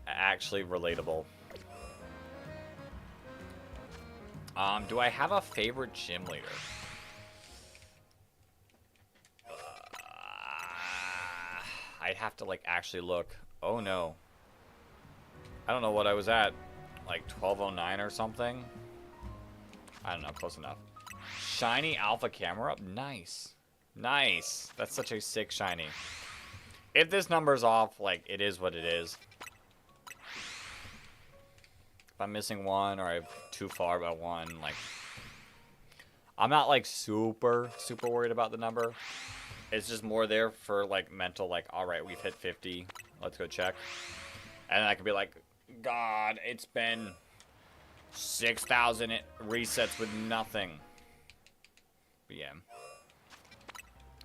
Actually relatable. Do I have a favorite gym leader? I'd have to, like, actually look. Oh, no. I don't know what I was at. Like, 1209 or something? I don't know. Close enough. Shiny alpha camera up. Nice. Nice. That's such a sick shiny. If this number's off, like, it is what it is. If I'm missing one or I'm too far by one, like, I'm not, like, super worried about the number. It's just more there for, like, mental, like, all right, we've hit 50. Let's go check. And then I could be like, God, it's been 6,000 resets with nothing. But yeah.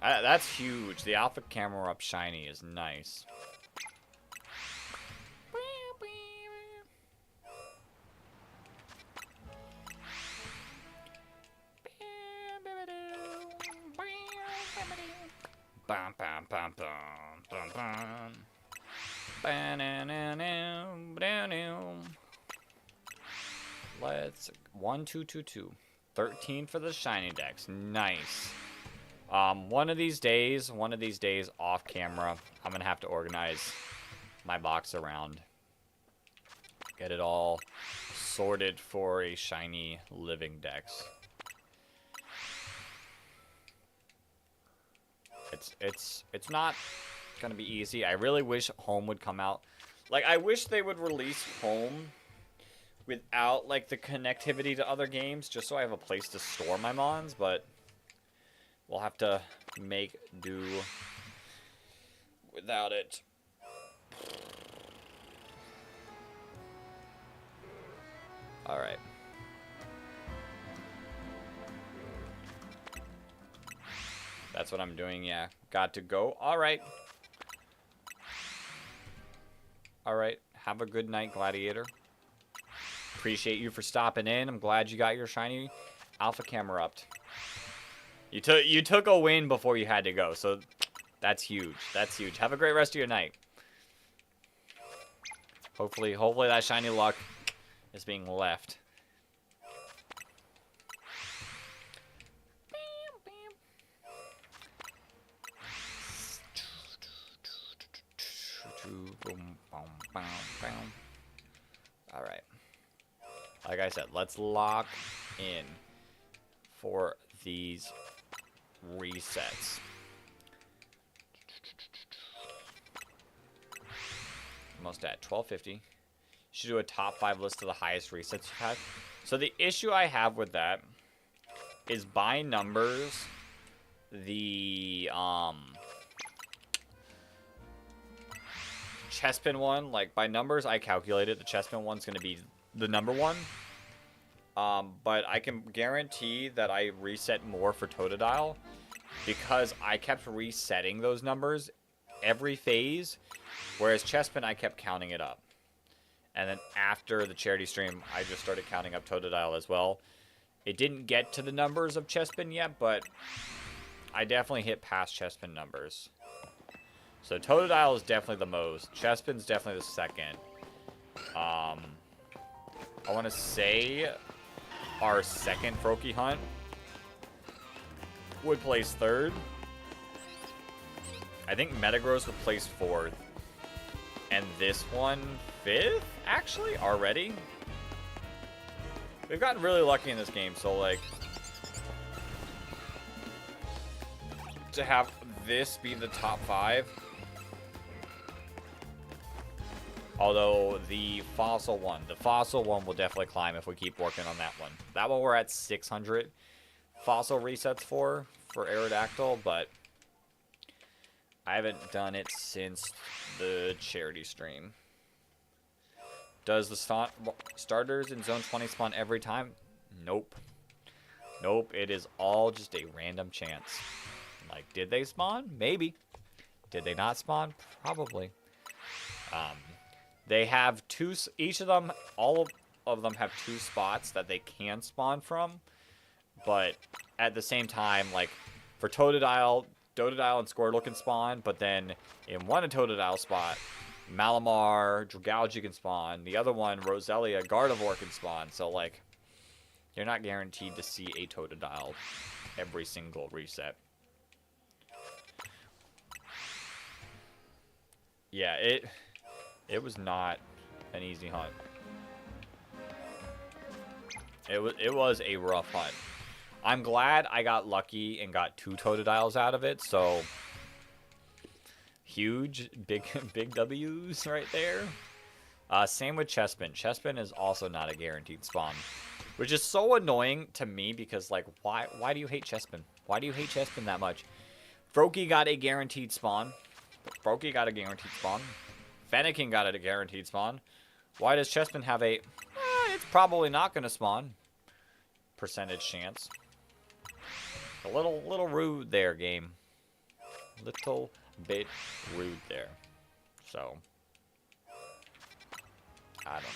That's huge. The alpha camera up shiny is nice. Bum, bum, bum, bum, bum, bum. Let's 1 2 2 2. 13 for the shiny dex. Nice. One of these days off camera, I'm gonna have to organize my box around. Get it all sorted for a shiny living dex. It's not gonna be easy. I really wish Home would come out. Like, I wish they would release Home without, like, the connectivity to other games, just so I have a place to store my mons, but we'll have to make do without it. Alright. That's what I'm doing, yeah. Got to go. Alright. Alright. Have a good night, Gladiator. Appreciate you for stopping in. I'm glad you got your shiny alpha camera upped. You took a win before you had to go, so that's huge. That's huge. Have a great rest of your night. Hopefully that shiny luck is being left. Alright. Like I said, let's lock in for these resets. Almost at 1250. Should do a top 5 list of the highest resets you've had. So the issue I have with that is by numbers, the Chespin one, like by numbers I calculated, the Chespin one's going to be the number one. But I can guarantee that I reset more for Totodile because I kept resetting those numbers every phase, whereas Chespin I kept counting it up. And then after the charity stream, I just started counting up Totodile as well. It didn't get to the numbers of Chespin yet, but I definitely hit past Chespin numbers. So Totodile is definitely the most. Chespin's definitely the second. I want to say our second Froakie hunt would place third. I think Metagross would place fourth. And this one, fifth, actually, already? We've gotten really lucky in this game, so, like, to have this be the top 5. Although, the fossil one will definitely climb if we keep working on that one. That one we're at 600 fossil resets for Aerodactyl, but I haven't done it since the charity stream. Does the starters in Zone 20 spawn every time? Nope. Nope, it is all just a random chance. Like, did they spawn? Maybe. Did they not spawn? Probably. They have two, each of them, all of them have 2 spots that they can spawn from. But at the same time, like, for Totodile, Totodile and Squirtle can spawn, but then in one Totodile spot, Malamar, Dragalge can spawn. The other one, Roselia, Gardevoir can spawn. So, like, you're not guaranteed to see a Totodile every single reset. Yeah, it was not an easy hunt. It was a rough hunt. I'm glad I got lucky and got 2 Totodiles out of it, so huge, big W's right there. Same with Chespin. Chespin is also not a guaranteed spawn, which is so annoying to me because, like, why do you hate Chespin? Why do you hate Chespin that much? Froakie got a guaranteed spawn. Froakie got a guaranteed spawn. Fennekin got a guaranteed spawn. Why does Chespin have a... it's probably not going to spawn. Percentage chance. A little rude there, game. Little bit rude there. So, I don't know.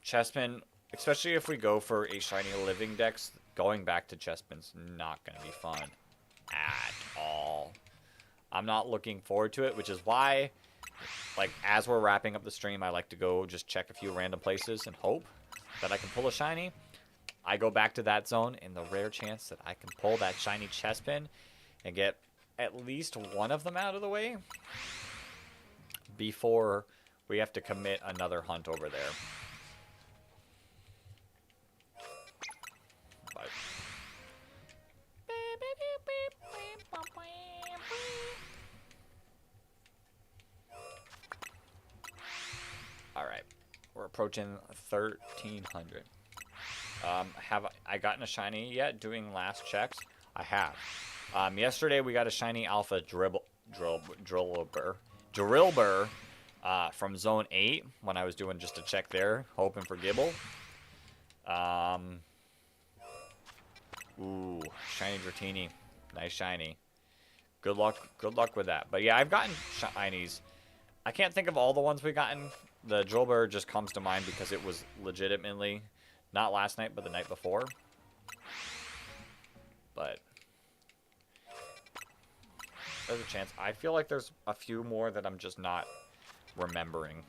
Chespin, especially if we go for a shiny living dex, going back to Chespin's not going to be fun at all. I'm not looking forward to it, which is why, like, as we're wrapping up the stream, I like to go just check a few random places and hope that I can pull a shiny. I go back to that zone in the rare chance that I can pull that shiny Chespin and get at least one of them out of the way before we have to commit another hunt over there. But all right, we're approaching 1,300. Have I gotten a shiny yet? Doing last checks, I have. Yesterday we got a shiny alpha Drillbur from Zone 8 when I was doing just a check there, hoping for Gibble. Ooh, shiny Dratini, nice shiny. Good luck with that. But yeah, I've gotten shinies. I can't think of all the ones we've gotten. The Drillbur just comes to mind because it was legitimately not last night, but the night before. But there's a chance. I feel like there's a few more that I'm just not remembering.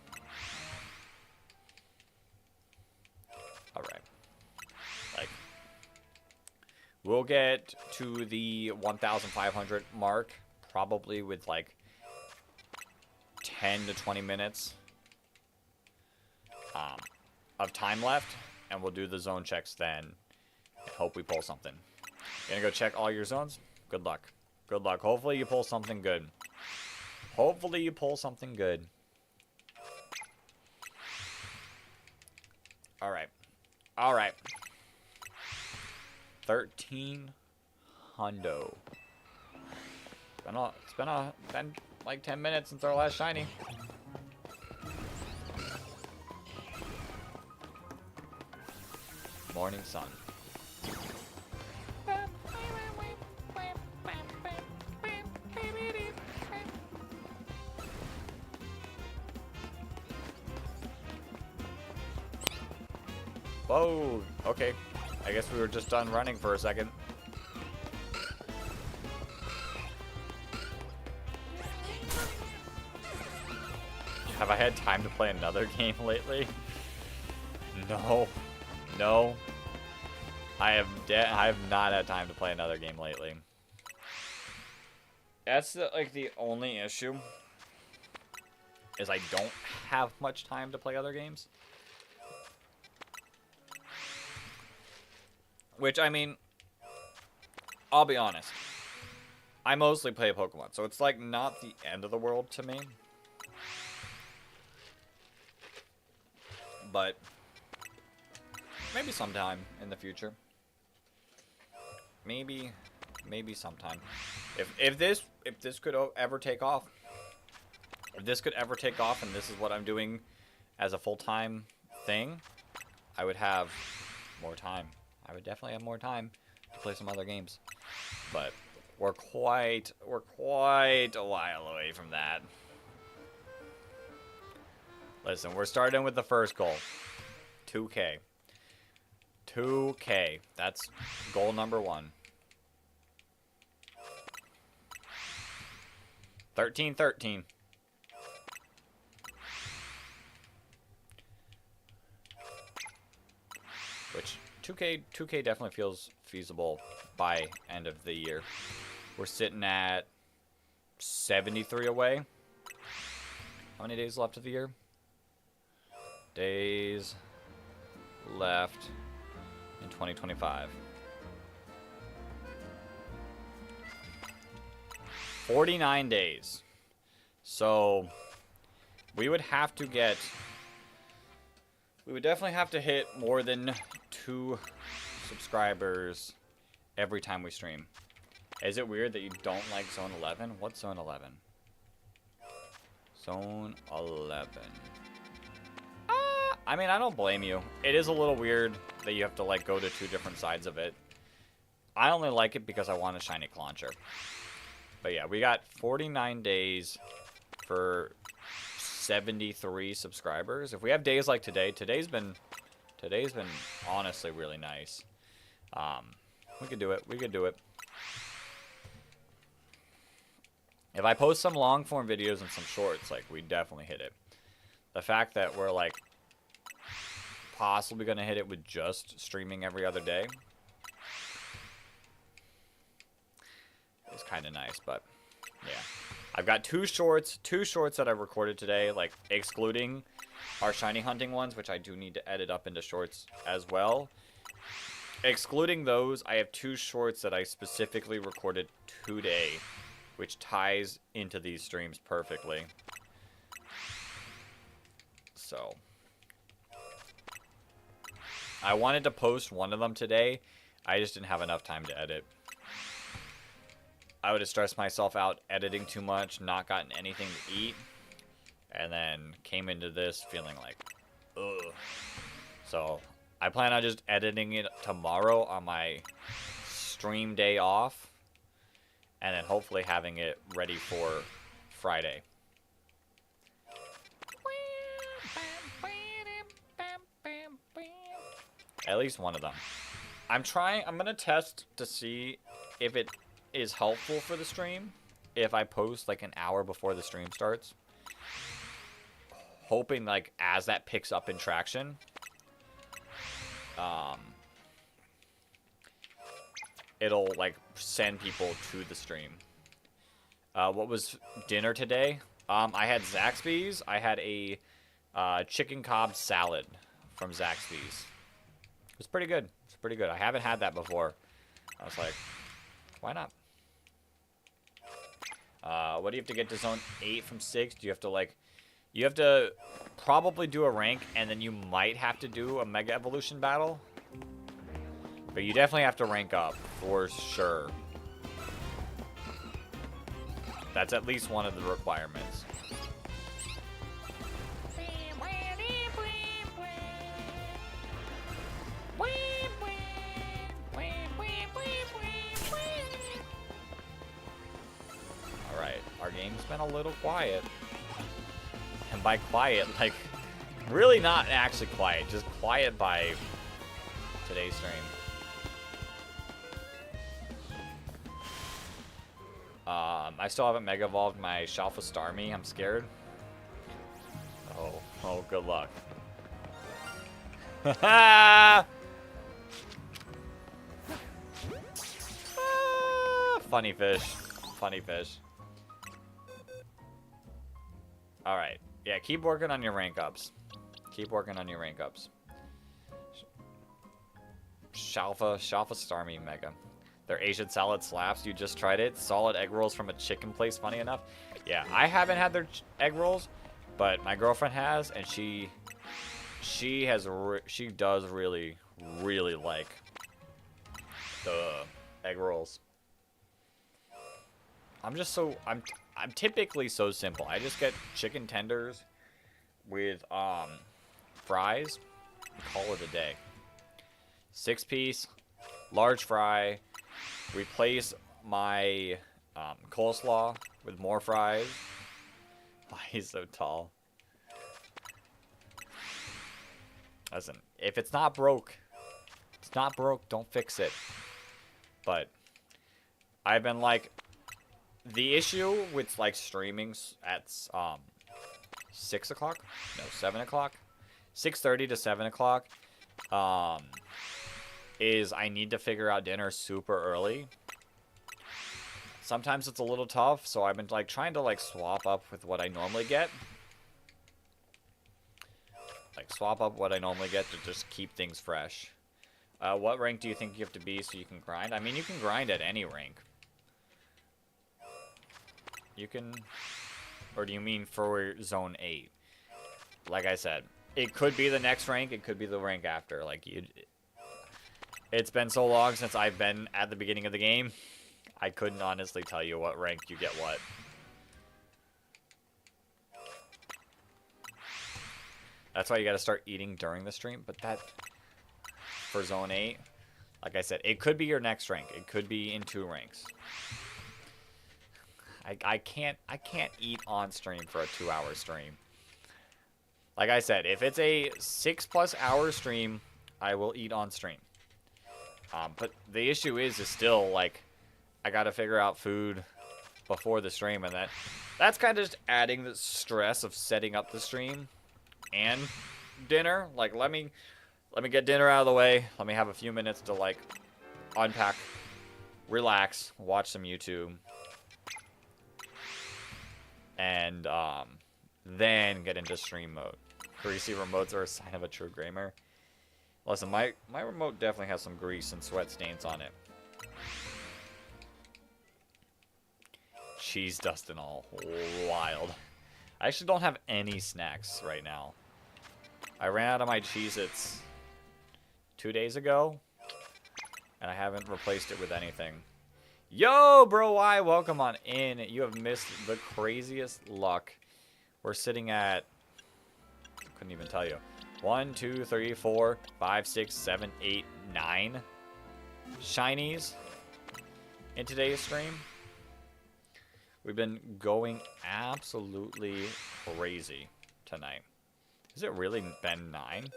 Alright. Like, we'll get to the 1,500 mark probably with like 10 to 20 minutes of time left. And we'll do the zone checks then. And hope we pull something. You're gonna go check all your zones? Good luck. Good luck. Hopefully you pull something good. Hopefully you pull something good. Alright. Alright. 13 hundo. It's been like 10 minutes since our last shiny. Morning sun. Whoa, okay. I guess we were just done running for a second. Have I had time to play another game lately? No. No. I have not had time to play another game lately. That's like the only issue. Is I don't have much time to play other games. Which, I mean, I'll be honest. I mostly play Pokemon, so it's like not the end of the world to me. But maybe sometime in the future. Maybe sometime. If this could ever take off. If this could ever take off and this is what I'm doing as a full-time thing, I would have more time. I would definitely have more time to play some other games. But we're quite a while away from that. Listen, we're starting with the first goal. 2K. 2K. That's goal number 1. 13-13. Which 2K definitely feels feasible by end of the year. We're sitting at 73 away. How many days left of the year? Days left in 2025. 49 days. So we would have to get... We would definitely have to hit more than 2 subscribers every time we stream. Is it weird that you don't like Zone 11? What's Zone 11? Zone 11. I mean, I don't blame you. It is a little weird that you have to, like, go to 2 different sides of it. I only like it because I want a shiny launcher. But yeah, we got 49 days for 73 subscribers. If we have days like today, today's been honestly really nice. We could do it. We could do it. If I post some long form videos and some shorts, like, we definitely hit it. The fact that we're, like, possibly gonna hit it with just streaming every other day is kind of nice, but yeah. I've got two shorts that I recorded today, like, excluding our shiny hunting ones, which I do need to edit up into shorts as well. Excluding those, I have 2 shorts that I specifically recorded today, which ties into these streams perfectly. So I wanted to post one of them today. I just didn't have enough time to edit. I would have stressed myself out editing too much, not gotten anything to eat, and then came into this feeling like, ugh. So I plan on just editing it tomorrow on my stream day off, and then hopefully having it ready for Friday. At least one of them. I'm gonna test to see if it is helpful for the stream if I post like an hour before the stream starts. Hoping like as that picks up in traction, it'll like send people to the stream. What was dinner today? I had Zaxby's. I had a chicken Cobb salad from Zaxby's. It was pretty good. It's pretty good. I haven't had that before. I was like, why not? What do you have to get to zone 8 from 6? Do you have to, like... You have to probably do a rank, and then you might have to do a Mega Evolution battle. But you definitely have to rank up, for sure. That's at least one of the requirements. Alright, our game's been a little quiet. And by quiet, like, really not actually quiet, just quiet by today's stream. I still haven't Mega Evolved my Shalfa Starmie. I'm scared. Oh, good luck. Funny fish. Funny fish. Alright. Yeah, keep working on your rank ups. Keep working on your rank ups. Shalfa Starmie Mega. Their Asian salad slaps. You just tried it. Solid egg rolls from a chicken place, funny enough. Yeah, I haven't had their egg rolls, but my girlfriend has, and she does really like the egg rolls. I'm typically so simple. I just get chicken tenders with fries and call it a day. 6-piece, large fry. Replace my coleslaw with more fries. Why he's so tall? Listen, if it's not broke, don't fix it. But I've been like The issue with like streaming at 6 o'clock, no 7 o'clock, 6:30 to 7 o'clock, is I need to figure out dinner super early. Sometimes it's a little tough, so I've been like trying to like swap up with what I normally get. Like swap up what I normally get to just keep things fresh. What rank do you think you have to be so you can grind? I mean, you can grind at any rank. You can... Or do you mean for Zone 8? Like I said, it could be the next rank, it could be the rank after. Like, it's been so long since I've been at the beginning of the game, I couldn't honestly tell you what rank you get what. That's why you gotta start eating during the stream, but that... For Zone 8, like I said, it could be your next rank. It could be in 2 ranks. I can't eat on stream for a 2-hour stream. Like I said, if it's a 6+ hour stream, I will eat on stream. But the issue is still like I gotta figure out food before the stream, and that's kind of just adding the stress of setting up the stream and dinner. Like let me get dinner out of the way. Let me have a few minutes to like unpack, relax, watch some YouTube. And then get into stream mode. Greasy remotes are a sign of a true gamer. Listen, my remote definitely has some grease and sweat stains on it. Cheese dust and all. Wild. I actually don't have any snacks right now. I ran out of my Cheez-Its 2 days ago, and I haven't replaced it with anything. Yo, bro, why? Welcome on in. You have missed the craziest luck. We're sitting at... Couldn't even tell you. 1, 2, 3, 4, 5, 6, 7, 8, 9 shinies in today's stream. We've been going absolutely crazy tonight. Has it really been 9?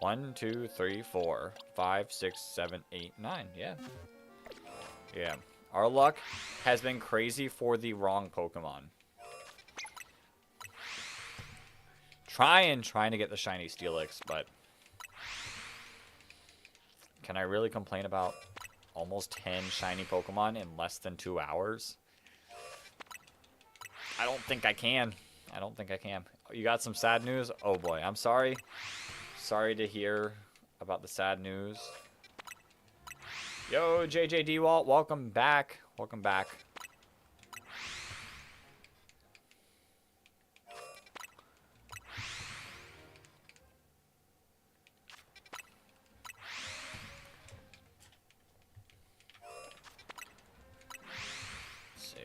1, 2, 3, 4, 5, 6, 7, 8, 9. Yeah. Yeah. Our luck has been crazy for the wrong Pokemon. Trying to get the shiny Steelix, but can I really complain about almost 10 shiny Pokemon in less than 2 hours? I don't think I can. I don't think I can. You got some sad news? Oh boy, I'm sorry. Sorry to hear about the sad news. Yo, JJ DeWalt, welcome back. Welcome back. Let's see.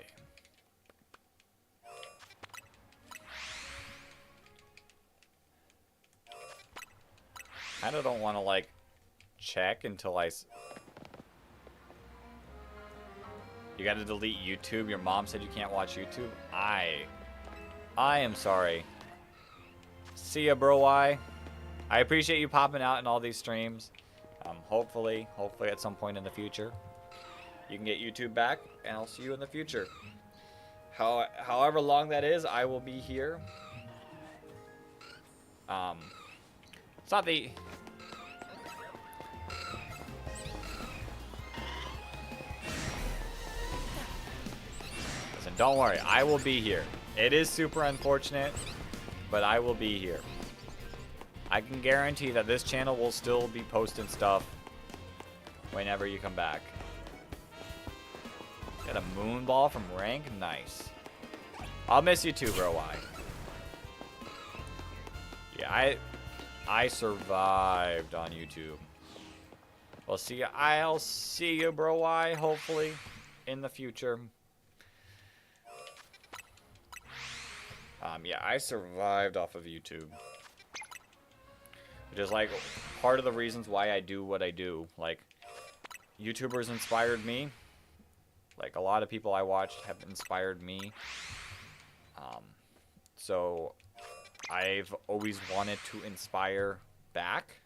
Kinda don't want to, like, check until You gotta delete YouTube. Your mom said you can't watch YouTube. I am sorry. See ya, bro. I appreciate you popping out in all these streams. Hopefully at some point in the future, you can get YouTube back, and I'll see you in the future. However long that is, I will be here. It's not the... Listen, don't worry. I will be here. It is super unfortunate, but I will be here. I can guarantee that this channel will still be posting stuff whenever you come back. Got a moon ball from rank? Nice. I'll miss you too, bro. Why? Yeah, I survived on YouTube. Well, see ya. I'll see you, bro. Why? Hopefully, in the future. Yeah, I survived off of YouTube. Which is like part of the reasons why I do what I do. Like, YouTubers inspired me. Like, a lot of people I watched have inspired me. So I've always wanted to inspire back.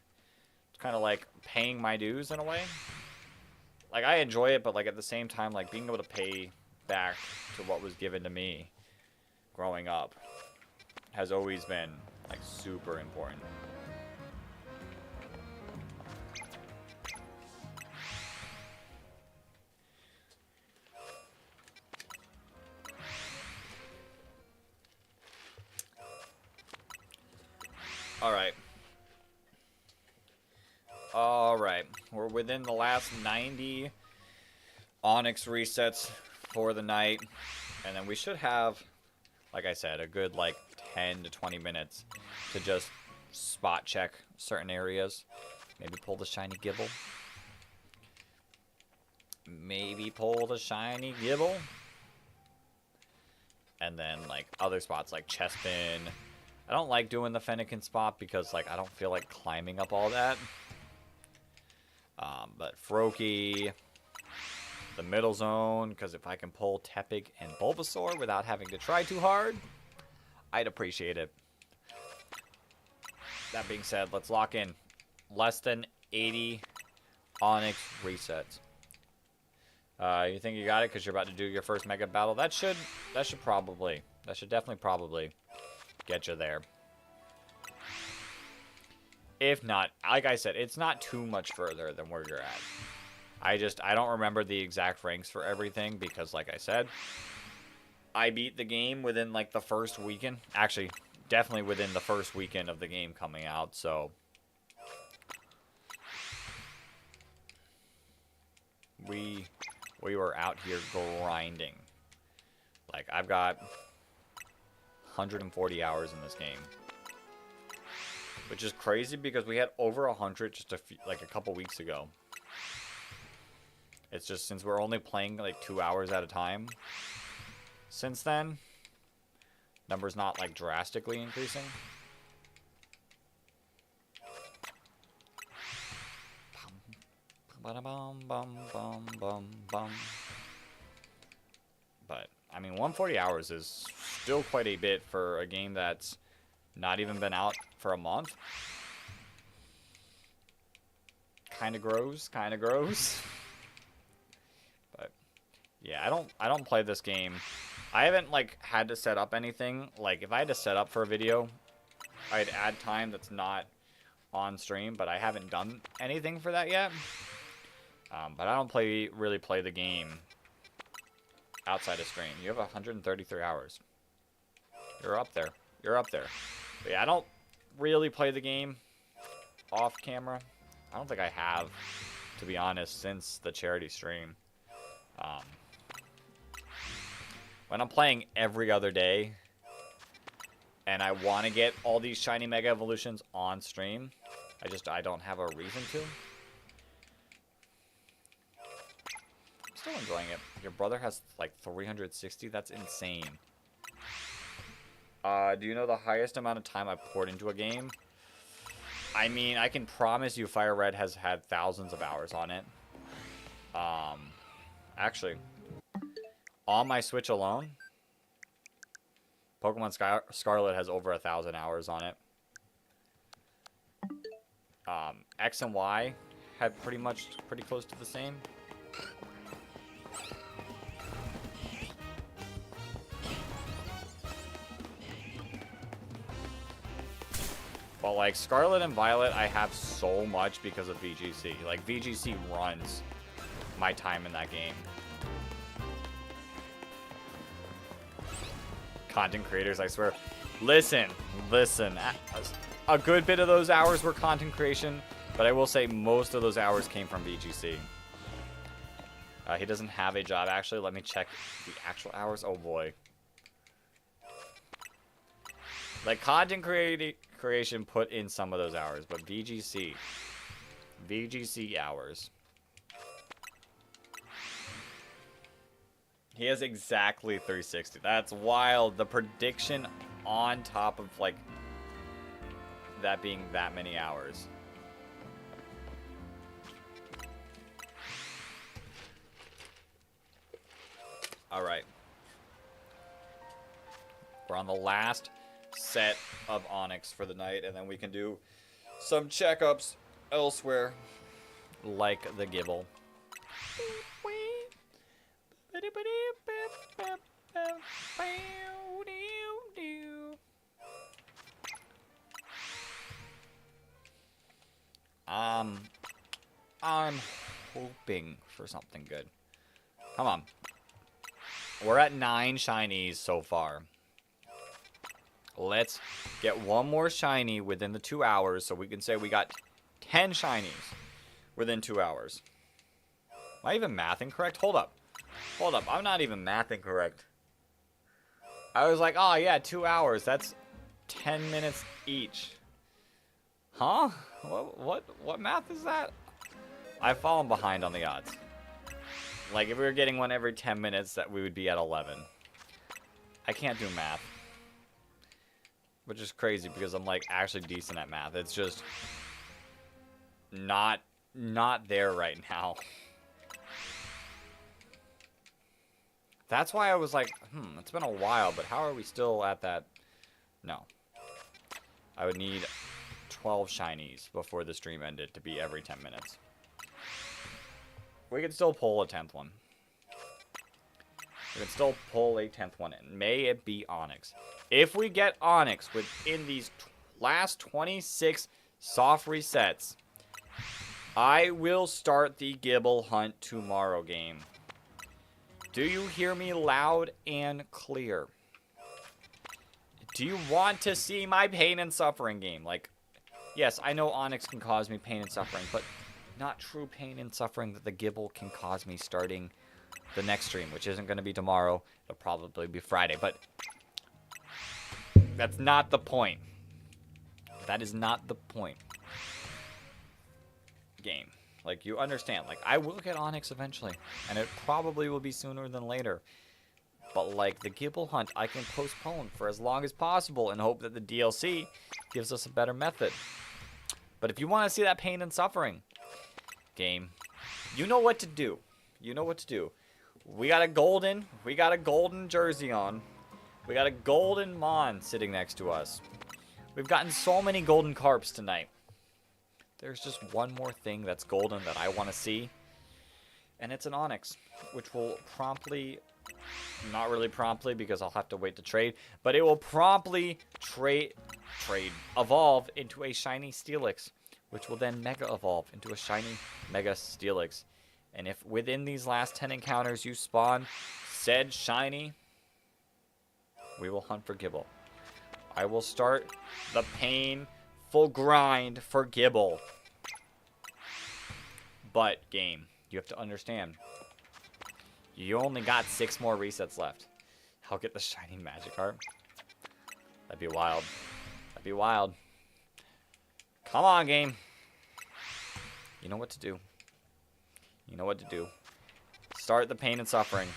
It's kind of like paying my dues in a way. Like, I enjoy it, but like at the same time, like being able to pay back to what was given to me growing up has always been like super important. Alright, we're within the last 90 Onyx resets for the night, and then we should have, like I said, a good like 10 to 20 minutes to just spot check certain areas. Maybe pull the shiny Gible. Maybe pull the shiny Gible. And then like other spots like Chespin. I don't like doing the Fennekin spot because like I don't feel like climbing up all that. But Froakie, the middle zone, because if I can pull Tepig and Bulbasaur without having to try too hard, I'd appreciate it. That being said, let's lock in less than 80 Onyx resets. You think you got it because you're about to do your first Mega Battle? That should definitely probably get you there. If not, like I said, it's not too much further than where you're at. I don't remember the exact ranks for everything because, like I said, I beat the game within, like, the first weekend. Actually, definitely within the first weekend of the game coming out, so... We were out here grinding. Like, I've got 140 hours in this game. Which is crazy because we had over 100 just a couple weeks ago. It's just since we're only playing like 2 hours at a time. Since then, numbers not like drastically increasing. But I mean, 140 hours is still quite a bit for a game that's not even been out for a month. Kind of gross. But yeah, I don't play this game. I haven't like had to set up anything. Like if I had to set up for a video, I'd add time that's not on stream, but I haven't done anything for that yet. But I don't really play the game outside of stream. You have 133 hours. You're up there. But yeah, I don't really play the game off camera. I don't think I have, to be honest, since the charity stream. When I'm playing every other day and I want to get all these shiny Mega Evolutions on stream, I don't have a reason to. I'm still enjoying it. Your brother has like 360? That's insane. Do you know the highest amount of time I've poured into a game? I mean, I can promise you Fire Red has had thousands of hours on it. Actually, on my Switch alone, Pokemon Scarlet has over 1,000 hours on it. X and Y had pretty close to the same. But like Scarlet and Violet, I have so much because of VGC. Like VGC runs my time in that game. Content creators, I swear. Listen. A good bit of those hours were content creation, but I will say most of those hours came from VGC. He doesn't have a job, actually. Let me check the actual hours. Oh, boy. Like, content creation put in some of those hours, but VGC hours. He has exactly 360. That's wild. The prediction on top of, like, that being that many hours. Alright. We're on the last set of Onyx for the night, and then we can do some checkups elsewhere, like the Gible. I'm hoping for something good. Come on. We're at 9 shinies so far. Let's get one more shiny within the 2 hours so we can say we got 10 shinies within 2 hours. Am I even mathing correct? Hold up. Hold up. I'm not even mathing correct. I was like, oh yeah, 2 hours. That's 10 minutes each. Huh? What math is that? I've fallen behind on the odds. Like, if we were getting one every 10 minutes, that we would be at 11. I can't do math. Which is crazy because I'm, like, actually decent at math. It's just not there right now. That's why I was like, it's been a while, but how are we still at that? No. I would need 12 shinies before the stream ended to be every 10 minutes. We could still pull a 10th one. We can still pull a 10th one in. May it be Onyx. If we get Onyx within these last 26 soft resets, I will start the Gible hunt tomorrow, game. Do you hear me loud and clear? Do you want to see my pain and suffering, game? Like, yes, I know Onyx can cause me pain and suffering, but not true pain and suffering that the Gible can cause me starting the next stream, which isn't going to be tomorrow. It'll probably be Friday, but that's not the point. That is not the point. Game. Like, you understand. Like, I will get Onyx eventually, and it probably will be sooner than later. But, like, the Gible hunt, I can postpone for as long as possible and hope that the DLC gives us a better method. But if you want to see that pain and suffering, game, you know what to do. You know what to do. We got a golden jersey on. We got a golden Mon sitting next to us. We've gotten so many golden carps tonight. There's just one more thing that's golden that I want to see. And it's an Onyx, which will promptly, not really promptly because I'll have to wait to trade, but it will promptly evolve into a shiny Steelix, which will then Mega Evolve into a shiny Mega Steelix. And if within these last 10 encounters you spawn said shiny, we will hunt for Gible. I will start the painful grind for Gible. But, game, you have to understand, you only got 6 more resets left. I'll get the shiny Magikarp. That'd be wild. That'd be wild. Come on, game. You know what to do. You know what to do. Start the pain and suffering.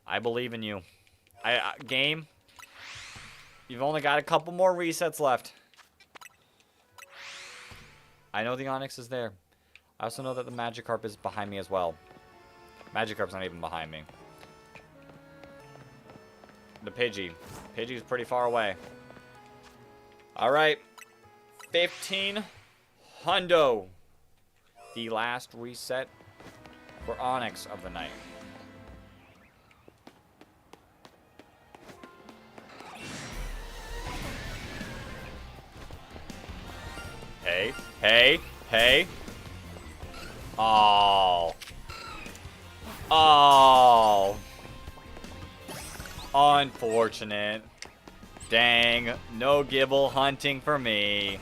I believe in you. Game, you've only got a couple more resets left. I know the Onyx is there. I also know that the Magikarp is behind me as well. Magikarp's not even behind me. The Pidgey. Pidgey's pretty far away. Alright. 15 hundo. The last reset for Onyx of the night. Hey, hey, hey. Oh. Oh. Unfortunate. Dang. No Gible hunting for me.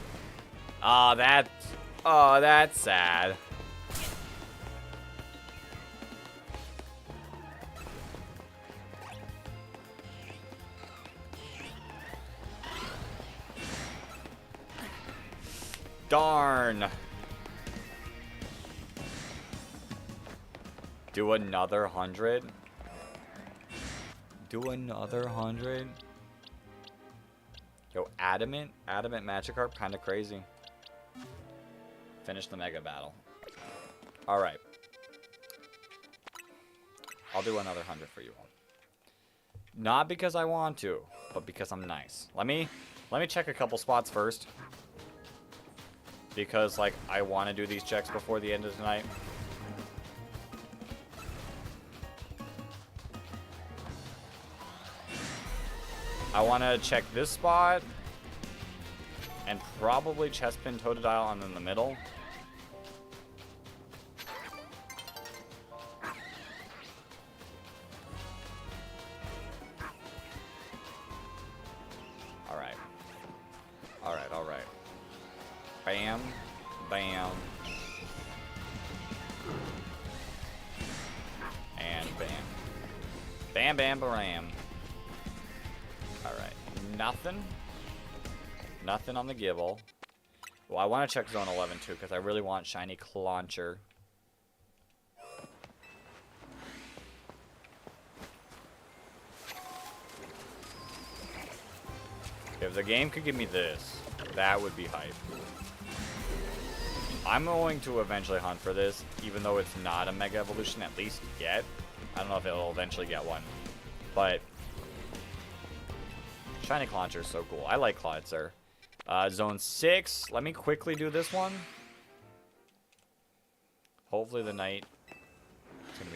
Oh, that's sad. Darn. Do another 100? Do another 100? Yo, Adamant Magikarp, kind of crazy. Finish the Mega Battle. Alright. I'll do another 100 for you all. Not because I want to, but because I'm nice. Let me check a couple spots first. Because, like, I want to do these checks before the end of the night. I want to check this spot. And probably Chespin, Totodile, and then the middle. Alright. Alright, alright. Bam. Bam. And bam. Bam, bam, bam. Alright. Nothing. Nothing on the Gible. Well, I want to check Zone 11 too, because I really want Shiny Clauncher. If the game could give me this, that would be hype. I'm going to eventually hunt for this, even though it's not a Mega Evolution, at least yet. I don't know if it'll eventually get one. But Shiny Clauncher is so cool. I like Clawitzer. Zone 6. Let me quickly do this one. Hopefully the night is gonna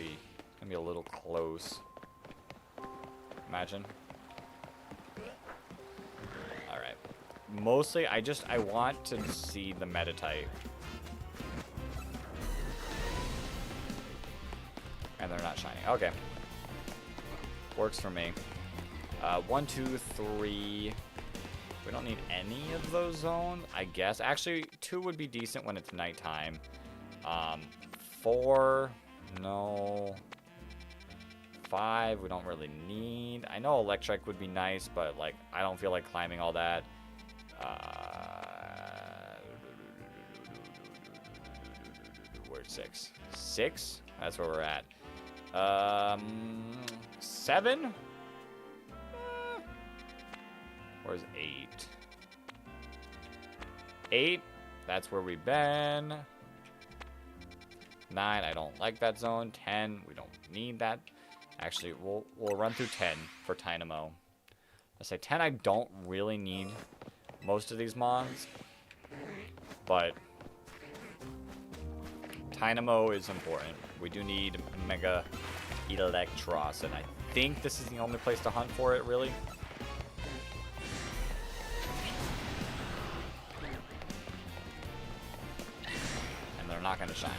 be a little close. Imagine. Alright. Mostly I want to see the meta type. And they're not shiny. Okay. Works for me. 1, 2, 3. We don't need any of those zones, I guess. Actually, 2 would be decent when it's nighttime. 4, no. 5, we don't really need. I know Electric would be nice, but like I don't feel like climbing all that. Where's 6? 6? That's where we're at. 7? Where's 8? 8, that's where we've been. 9, I don't like that zone. 10, we don't need that. Actually, we'll run through 10 for Tynamo. I say 10, I don't really need most of these mons, but Tynamo is important. We do need Mega Electros, and I think this is the only place to hunt for it, really. And they're not going to shine.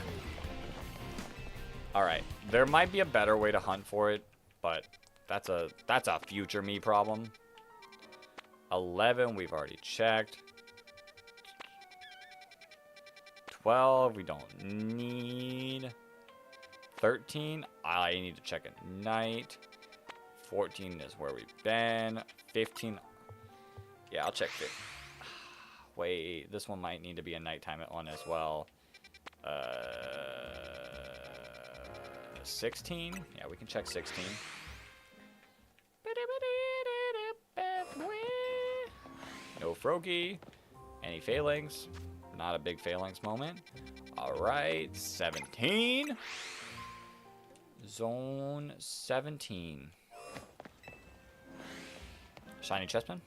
Alright, there might be a better way to hunt for it, but that's a future me problem. 11, we've already checked. 12, we don't need. 13, I need to check at night. 14 is where we've been. 15, yeah, I'll check it. Wait, this one might need to be a nighttime one as well. 16, yeah, we can check 16. No Froakie. Any Phalanx? Not a big Phalanx moment. Alright, 17. Zone 17. Shiny Chespin?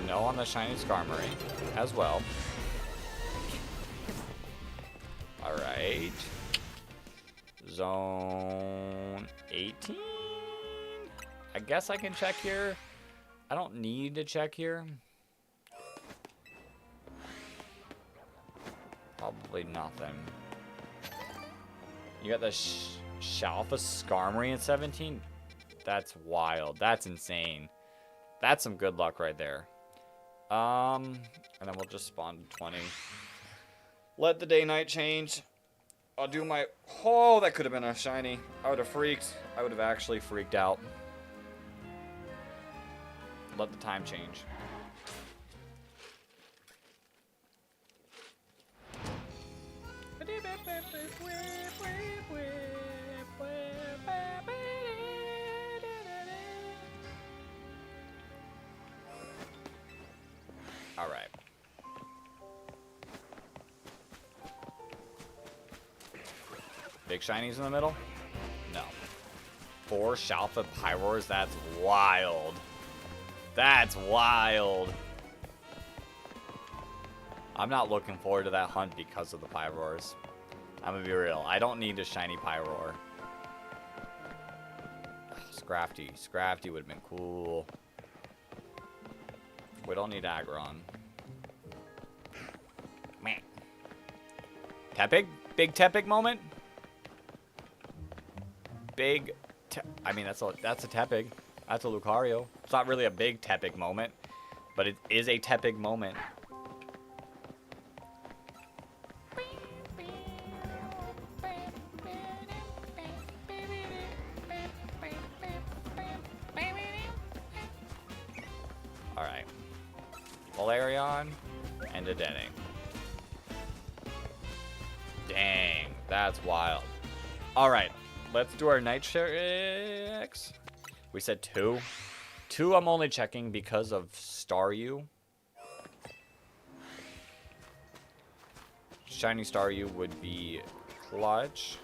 No on the Shiny Skarmory as well. Alright. Zone 18? I guess I can check here. I don't need to check here. Probably nothing. You got the Shalfa Skarmory in 17? That's wild. That's insane. That's some good luck right there. And then we'll just spawn 20. Let the day-night change. I'll do my... Oh, that could have been a shiny. I would have freaked. I would have actually freaked out. Let the time change. All right. Big shinies in the middle? No. 4 Shalfa Pyroars? That's wild. That's wild. I'm not looking forward to that hunt because of the Pyroars. I'm gonna be real. I don't need a shiny Pyroar. Scrafty. Scrafty would have been cool. We don't need Aggron. Man. Tepig? Big Tepig moment? Big... I mean, that's a Tepig. That's a Lucario. It's not really a big Tepig moment, but it is a Tepig moment. Alright. Valerian and a Dedenne. Dang, that's wild. Alright, let's do our night checks. We said 2. 2 I'm only checking because of Staryu. Shiny Staryu would be clutch.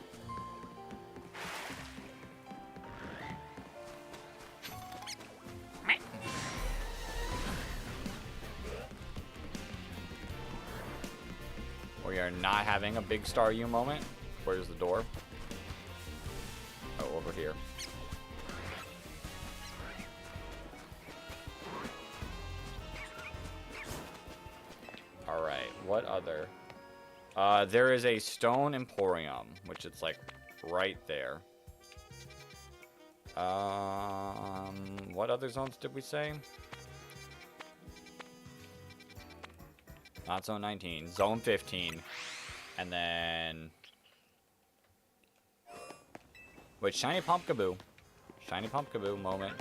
We are not having a big Staryu moment. Where's the door? Oh, over here. Alright, what other? There is a Stone Emporium, which it's like right there. What other zones did we say? Not Zone 19, Zone 15, and then... Wait, Shiny Pumpkaboo. Shiny Pumpkaboo moment.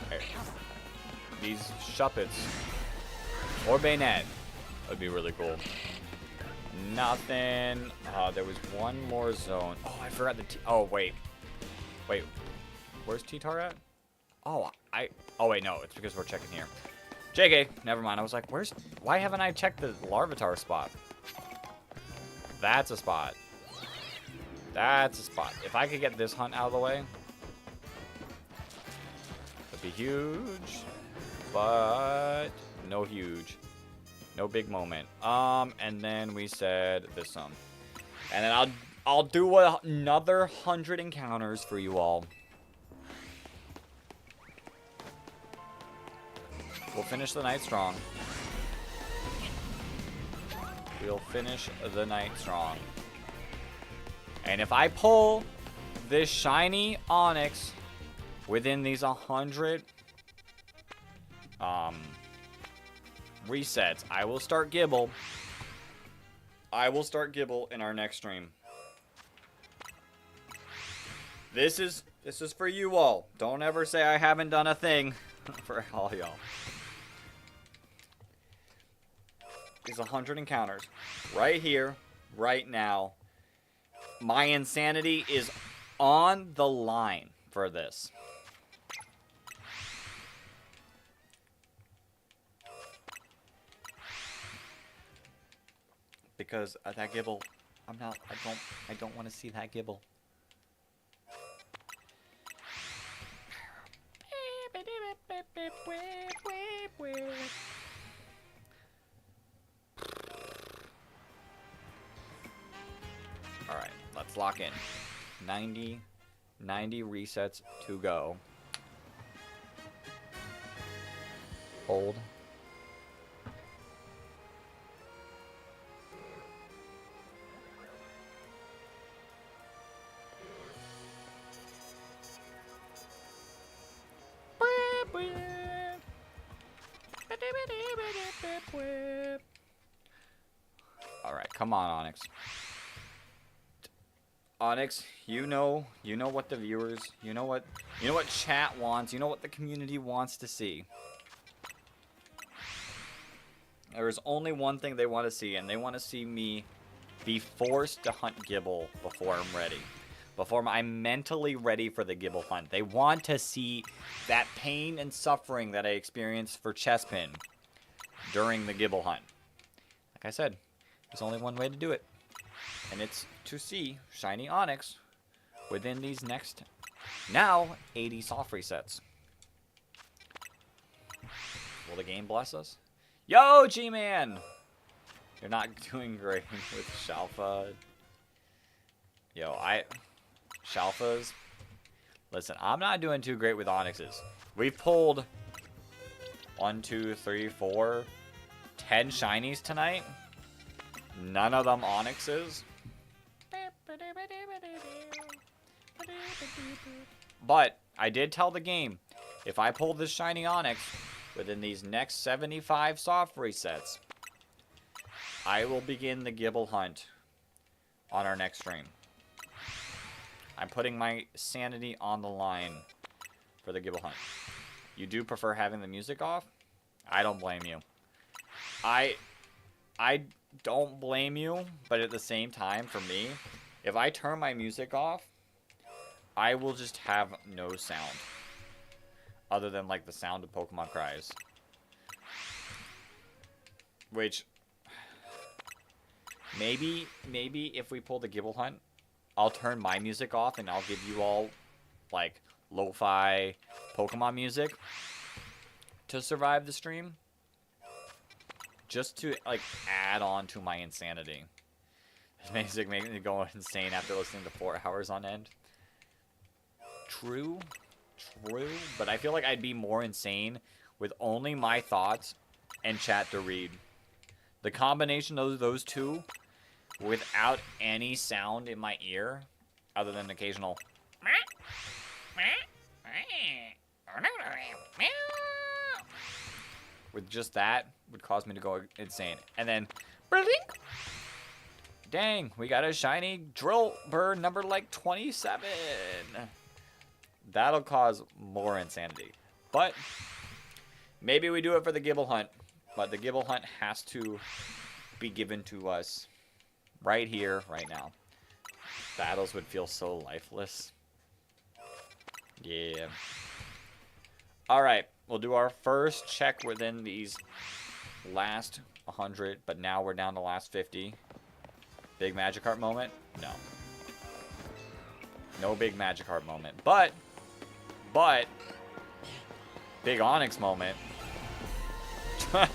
Here. These Shuppets. Or Bayonet. Would be really cool. Nothing. There was one more zone. Oh, I forgot the oh, wait. Wait. Where's T-Tar at? Oh, oh, wait, no. It's because we're checking here. JK. Never mind. I was like, why haven't I checked the Larvitar spot? That's a spot. That's a spot. If I could get this hunt out of the way, it'd be huge. But no huge. No big moment. And then we said this And then I'll do another 100 encounters for you all. We'll finish the night strong. We'll finish the night strong. And if I pull this shiny Onix within these 100 resets, I will start Gible. I will start Gible in our next stream. This is for you all. Don't ever say I haven't done a thing for all y'all. These 100 encounters right here, right now. My insanity is on the line for this. Because that Gible, I don't want to see that Gible. Alright, let's lock in. 90 resets to go. Hold. Alright, come on, Onix. Onix, you know what the viewers, you know what chat wants, you know what the community wants to see. There is only one thing they want to see, and they want to see me be forced to hunt Gible before I'm ready. Before I'm mentally ready for the Gible hunt. They want to see that pain and suffering that I experienced for Chespin during the Gible hunt. Like I said, there's only one way to do it. And it's to see Shiny Onix within these next, now, 80 soft resets. Will the game bless us? Yo, G-Man! You're not doing great with Shalfa. Yo, Shalfas. Listen, I'm not doing too great with Onyxes. We've pulled 1, 2, 3, 4, 10 shinies tonight. None of them Onyxes. But I did tell the game, if I pull this shiny Onyx within these next 75 soft resets, I will begin the Gible hunt on our next stream. I'm putting my sanity on the line for the Gible hunt. You do prefer having the music off? I don't blame you. I don't blame you, but at the same time, for me, if I turn my music off, I will just have no sound. Other than, like, the sound of Pokemon cries. Which, maybe if we pull the Gible hunt, I'll turn my music off and I'll give you all, like, lo-fi Pokemon music to survive the stream. Just to, like, add on to my insanity. This music makes me go insane after listening to 4 hours on end. True, but I feel like I'd be more insane with only my thoughts and chat to read. The combination of those two, without any sound in my ear, other than occasional with just that, would cause me to go insane. And then, dang, we got a shiny Drillbur number like 27. That'll cause more insanity. But maybe we do it for the Gible hunt. But the Gible hunt has to be given to us right here, right now. Battles would feel so lifeless. Yeah. Alright, we'll do our first check within these last 100, but now we're down to last 50. Big Magikarp moment? No. No big Magikarp moment. But, big Onix moment.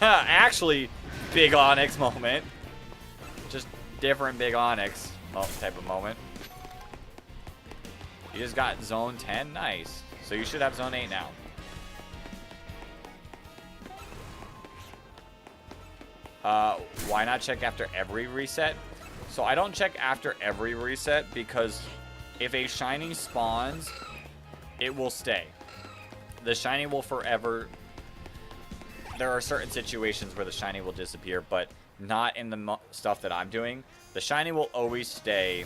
Actually, big Onix moment. Just different big Onix type of moment. You just got Zone 10? Nice. So you should have Zone 8 now. Why not check after every reset? So I don't check after every reset because if a shiny spawns, it will stay. The shiny will forever... There are certain situations where the shiny will disappear, but not in the stuff that I'm doing. The shiny will always stay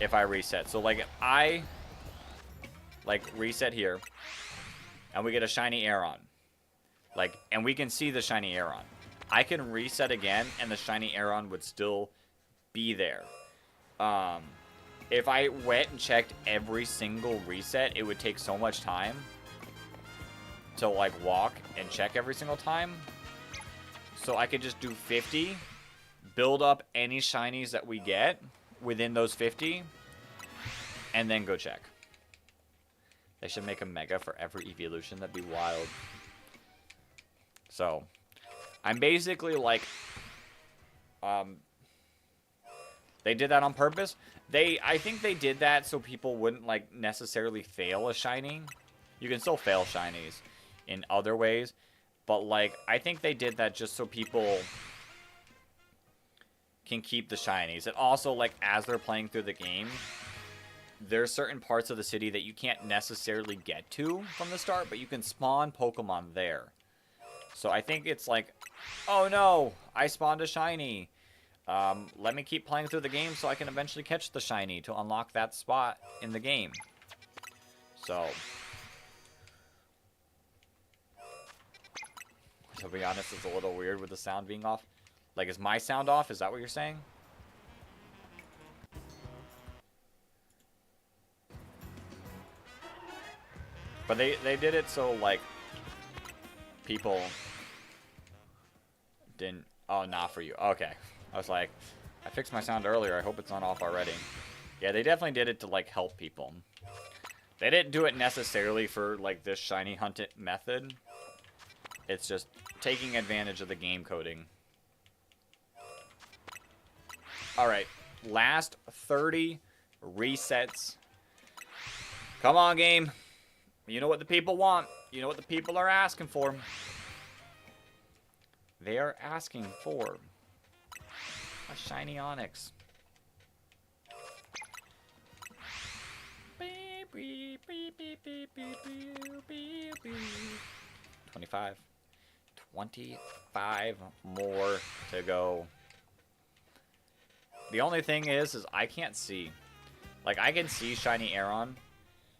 if I reset. So, like, if I, like, reset here, and we get a shiny Aeron, like, and we can see the shiny Aeron. I can reset again, and the shiny Aeron would still be there. If I went and checked every single reset, it would take so much time to, like, walk and check every single time. So I could just do 50, build up any shinies that we get within those 50, and then go check. They should make a mega for every evolution. That'd be wild. So, I'm basically like, they did that on purpose. I think they did that so people wouldn't, like, necessarily fail a shiny. You can still fail shinies in other ways, but, like, I think they did that just so people can keep the shinies. And also, like, as they're playing through the game, there's certain parts of the city that you can't necessarily get to from the start, but you can spawn Pokemon there. So I think it's like, oh no, I spawned a shiny. Let me keep playing through the game so I can eventually catch the shiny to unlock that spot in the game. So, to be honest, it's a little weird with the sound being off. Like, is my sound off? Is that what you're saying? But they did it so, like, people didn't... Oh, not for you. Okay. I was like, I fixed my sound earlier. I hope it's not off already. Yeah, they definitely did it to, like, help people. They didn't do it necessarily for, like, this shiny hunt method. It's just taking advantage of the game coding. Alright, last 30 resets. Come on, game. You know what the people want. You know what the people are asking for. They are asking for a shiny Onix. 25. 25 more to go. The only thing is I can't see. Like, I can see shiny Aeron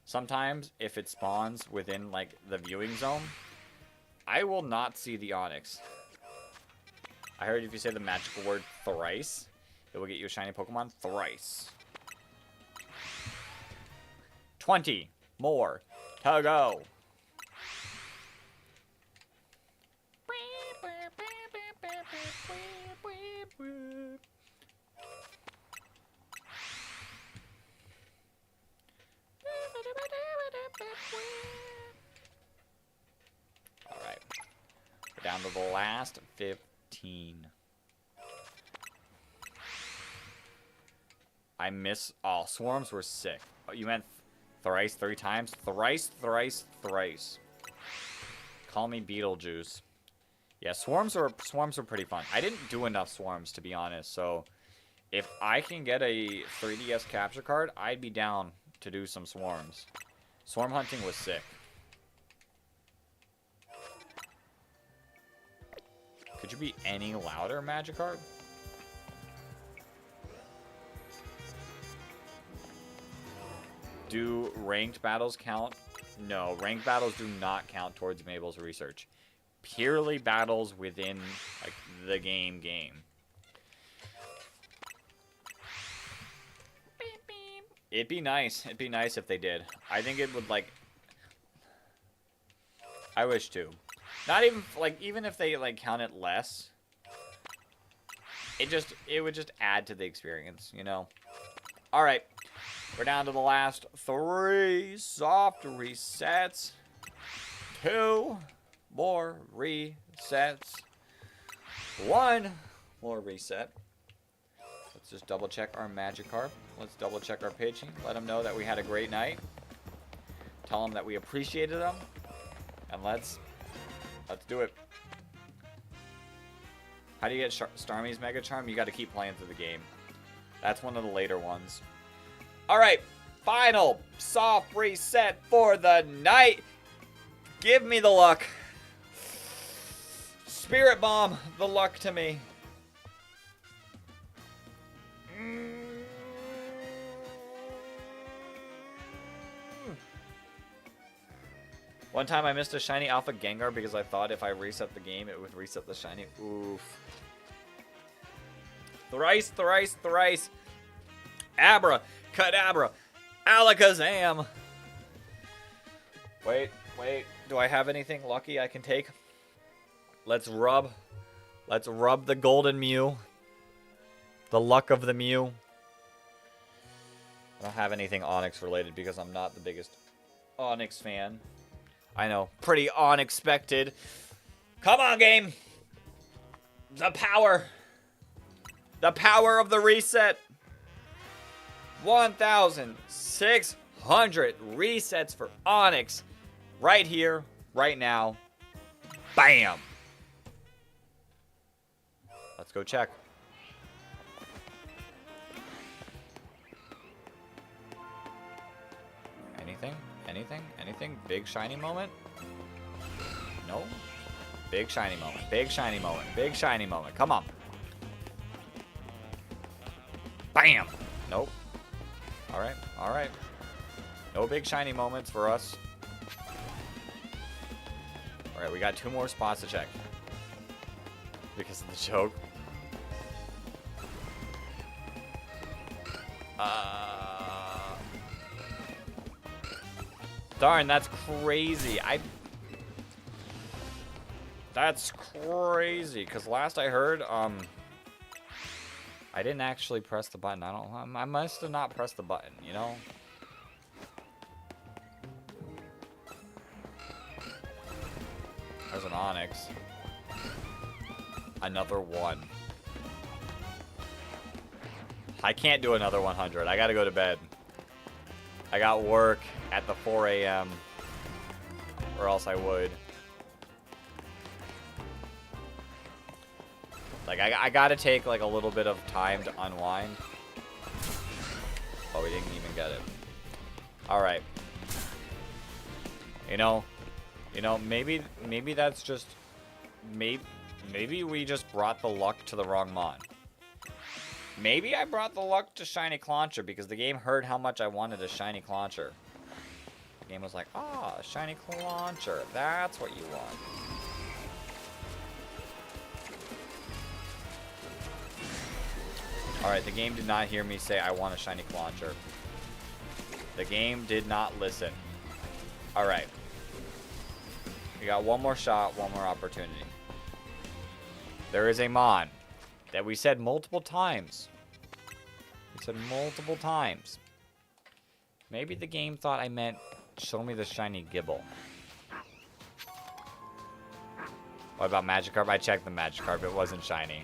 sometimes if it spawns within, like, the viewing zone. I will not see the Onix. I heard if you say the magical word thrice, it will get you a shiny Pokemon thrice. 20 more to go. Alright. We're down to the last 15. I miss... Oh, swarms were sick. Oh, you meant thrice 3 times? Thrice, thrice, thrice. Call me Beetlejuice. Yeah, swarms are pretty fun. I didn't do enough swarms, to be honest, so if I can get a 3DS capture card, I'd be down to do some swarms. Swarm hunting was sick. Could you be any louder, Magikarp? Do ranked battles count? No, ranked battles do not count towards Mabel's research. Purely battles within, like, the game. It'd be nice. It'd be nice if they did. I think it would, like... I wish too. Not even, like, even if they, like, count it less. It would just add to the experience, you know? Alright. We're down to the last 3 soft resets. 2 more resets. 1 more reset. Let's just double check our Magikarp. Let's double check our Pidgey. Let them know that we had a great night. Tell them that we appreciated them. And let's do it. How do you get Starmie's Mega Charm? You got to keep playing through the game. That's one of the later ones. Alright, final soft reset for the night. Give me the luck. Spirit Bomb the luck to me. One time I missed a shiny Alpha Gengar because I thought if I reset the game, it would reset the shiny. Oof. Thrice, thrice, thrice. Abra, Kadabra, Alakazam. Wait. Do I have anything lucky I can take? Let's rub the golden Mew. The luck of the Mew. I don't have anything Onix related because I'm not the biggest Onix fan. I know, pretty unexpected. Come on, game. The power of the reset. 1,600 resets for Onix. Right here, right now. Bam. Let's go check. Anything? Big shiny moment? No? Big shiny moment. Come on. Bam! Nope. Alright. No big shiny moments for us. Alright, we got 2 more spots to check. Because of the joke. Darn, that's crazy. That's crazy. Because last I heard, I didn't actually press the button. I must have not pressed the button, you know? There's an Onyx. Another one. I can't do another 100. I gotta go to bed. I got work at the 4 a.m. Or else I would. Like, I gotta take, like, a little bit of time to unwind. Oh, we didn't even get it. Alright. You know, maybe that's just... Maybe we just brought the luck to the wrong mon. Maybe I brought the luck to Shiny Clauncher because the game heard how much I wanted a Shiny Clauncher. The game was like, ah, Shiny Clauncher. That's what you want. Alright, the game did not hear me say I want a Shiny Clauncher. The game did not listen. Alright. We got one more shot, one more opportunity. There is a mon that we said multiple times. We said multiple times. Maybe the game thought I meant show me the shiny Gible. What about Magikarp? I checked the Magikarp. It wasn't shiny.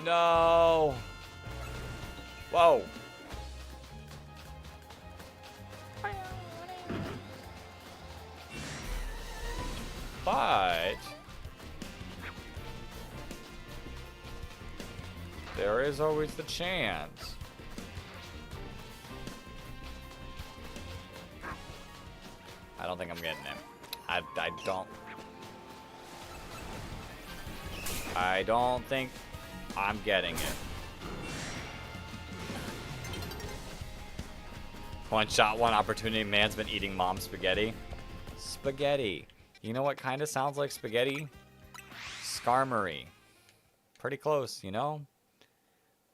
No. Whoa. But there is always the chance. I don't think I'm getting it. I don't think I'm getting it. One shot, one opportunity. Man's been eating mom's spaghetti. Spaghetti. You know what kind of sounds like spaghetti? Skarmory. Pretty close, you know?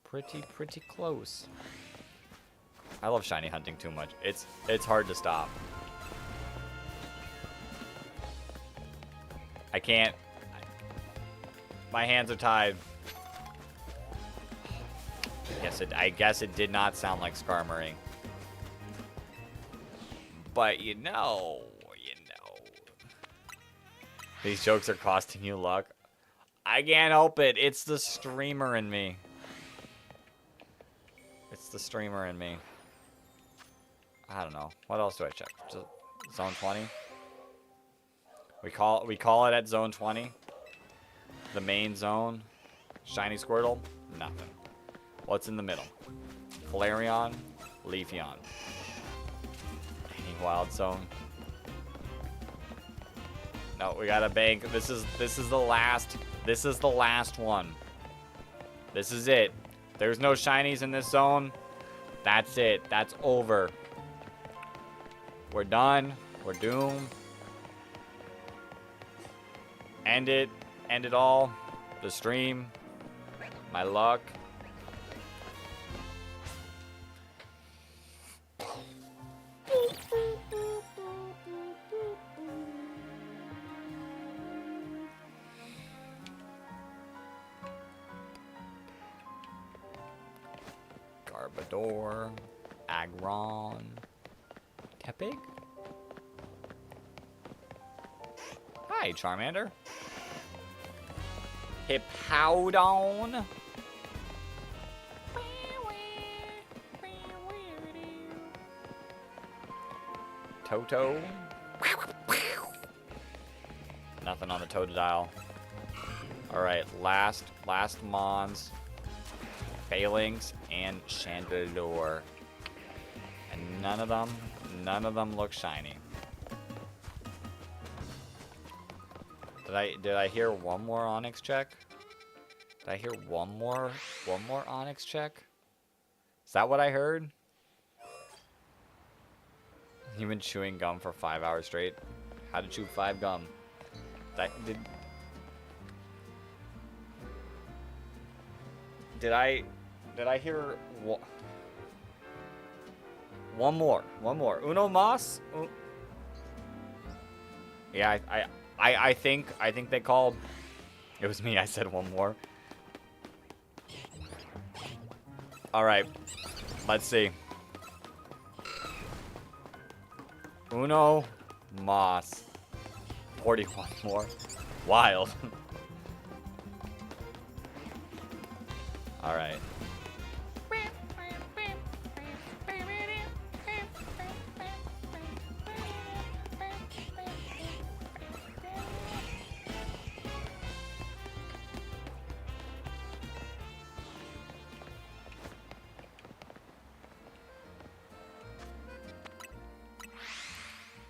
Pretty close. I love shiny hunting too much. It's hard to stop. I can't. My hands are tied. I guess it did not sound like Skarmory. But you know. These jokes are costing you luck. I can't help it. It's the streamer in me. It's the streamer in me. I don't know. What else do I check? Zone 20? We call it at zone 20. The main zone. Shiny Squirtle? Nothing. What's in the middle? Flareon, Leafeon. Any wild zone? No, we gotta bank. This is the last. This is the last one. This is it. There's no shinies in this zone. That's it. That's over. We're done. We're doomed. End it. End it all. The stream. My luck. Garbodor, Aggron, Tepig. Hi, Charmander. Hippowdon. Toto. Nothing on the Totodile. Alright, last Mons. Phalanx and Chandelure. And none of them look shiny. Did I hear one more Onyx check? Did I hear one more Onyx check? Is that what I heard? You've been chewing gum for 5 hours straight. How to chew 5 gum? Did I hear one more? Uno mas? Yeah, I think they called. It was me. I said one more. All right, let's see. Uno mas. 41 more. Wild. Alright.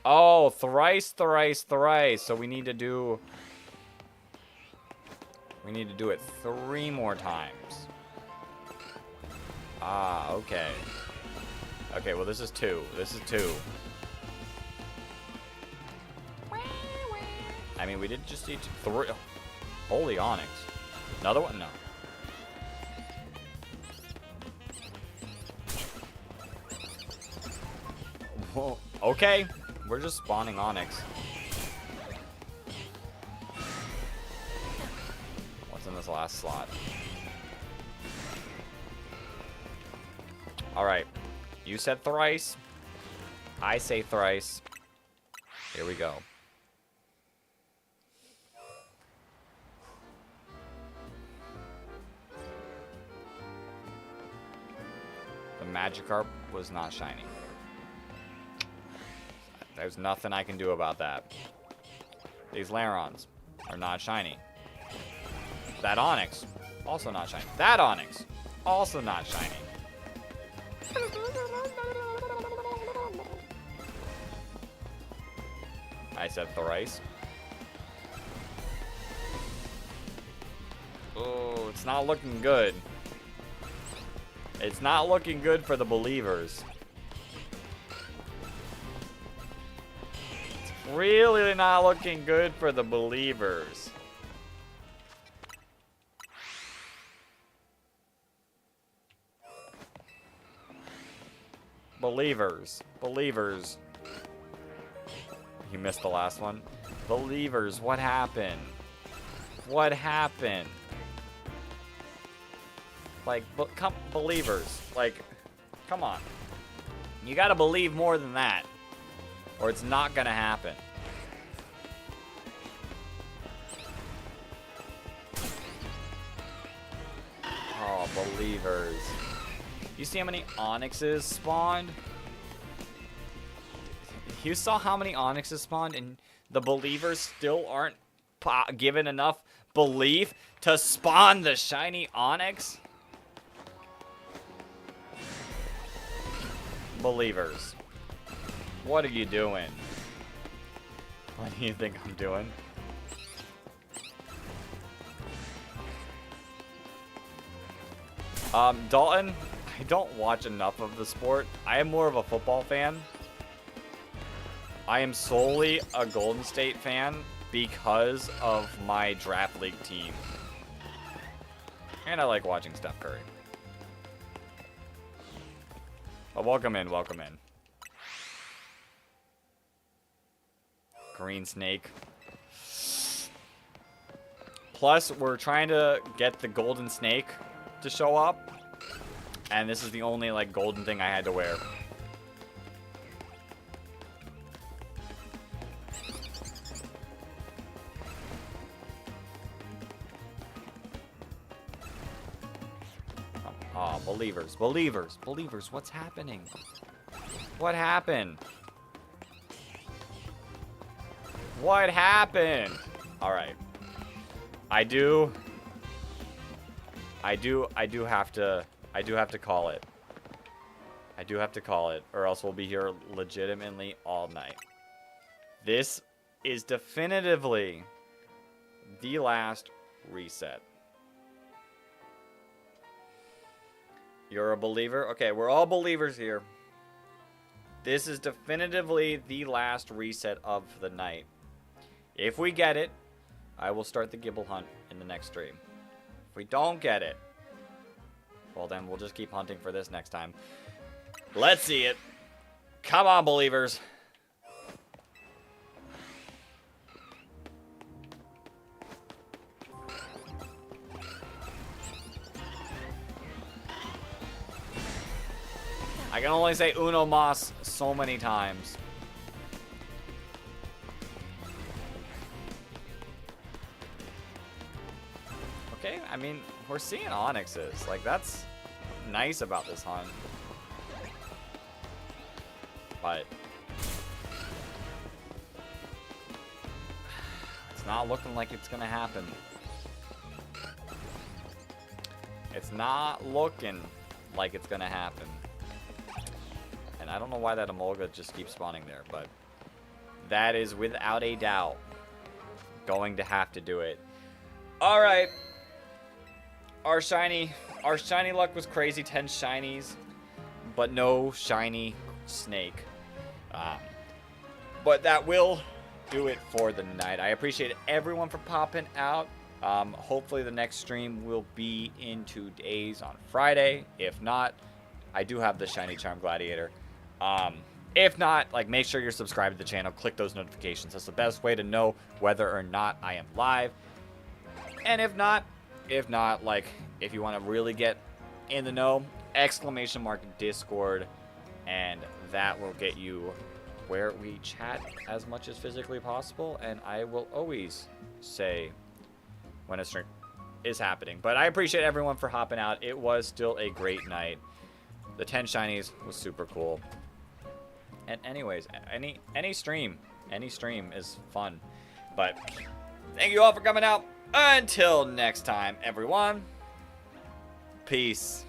Oh, thrice, thrice, thrice. So we need to do... We need to do it 3 more times. Ah, okay. Okay, well this is 2. This is 2. I mean, we did just need 3. Holy Onyx. Another one? No. Whoa. Okay. We're just spawning Onyx. What's in this last slot? Alright. You said thrice. I say thrice. Here we go. The Magikarp was not shiny. There's nothing I can do about that. These Larons are not shiny. That Onyx, also not shiny. That Onyx, also not shiny. I said thrice. Oh, it's not looking good. It's not looking good for the believers. Really not looking good for the believers. Believers. You missed the last one. Believers, what happened? What happened? Like, believers. Like, come on. You gotta believe more than that. Or it's not gonna happen. Oh, believers. You see how many Onyxes spawned? You saw how many Onyxes spawned and the believers still aren't given enough belief to spawn the shiny Onyx? Believers. What are you doing? What do you think I'm doing? Dalton, I don't watch enough of the sport. I am more of a football fan. I am solely a Golden State fan because of my draft league team. And I like watching Steph Curry. But welcome in, welcome in. Green Snake. Plus, we're trying to get the Golden Snake to show up. And this is the only, like, golden thing I had to wear. Oh, believers, believers, believers, what's happening? What happened? What happened? Alright. I do have to call it. I do have to call it, or else we'll be here legitimately all night. This is definitively the last reset. You're a believer? Okay, we're all believers here. This is definitively the last reset of the night. If we get it, I will start the Gible hunt in the next stream. If we don't get it, well then we'll just keep hunting for this next time. Let's see it. Come on, believers. I can only say Uno Mas so many times. Okay, I mean, we're seeing Onyxes. Like, that's nice about this hunt. But it's not looking like it's gonna happen. It's not looking like it's gonna happen. And I don't know why that Emolga just keeps spawning there, but that is without a doubt going to have to do it. All right. Our shiny luck was crazy. 10 shinies, but no shiny snake. But that will do it for the night. I appreciate everyone for popping out. Hopefully the next stream will be in 2 days on Friday. If not, I do have the shiny Charm Gladiator. If not, like, make sure you're subscribed to the channel. Click those notifications. That's the best way to know whether or not I am live. And if not, like, if you want to really get in the know, ! Discord, and that will get you where we chat as much as physically possible, and I will always say when a stream is happening. But I appreciate everyone for hopping out. It was still a great night. The 10 shinies was super cool. And anyways, any stream is fun. But thank you all for coming out. Until next time, everyone. Peace.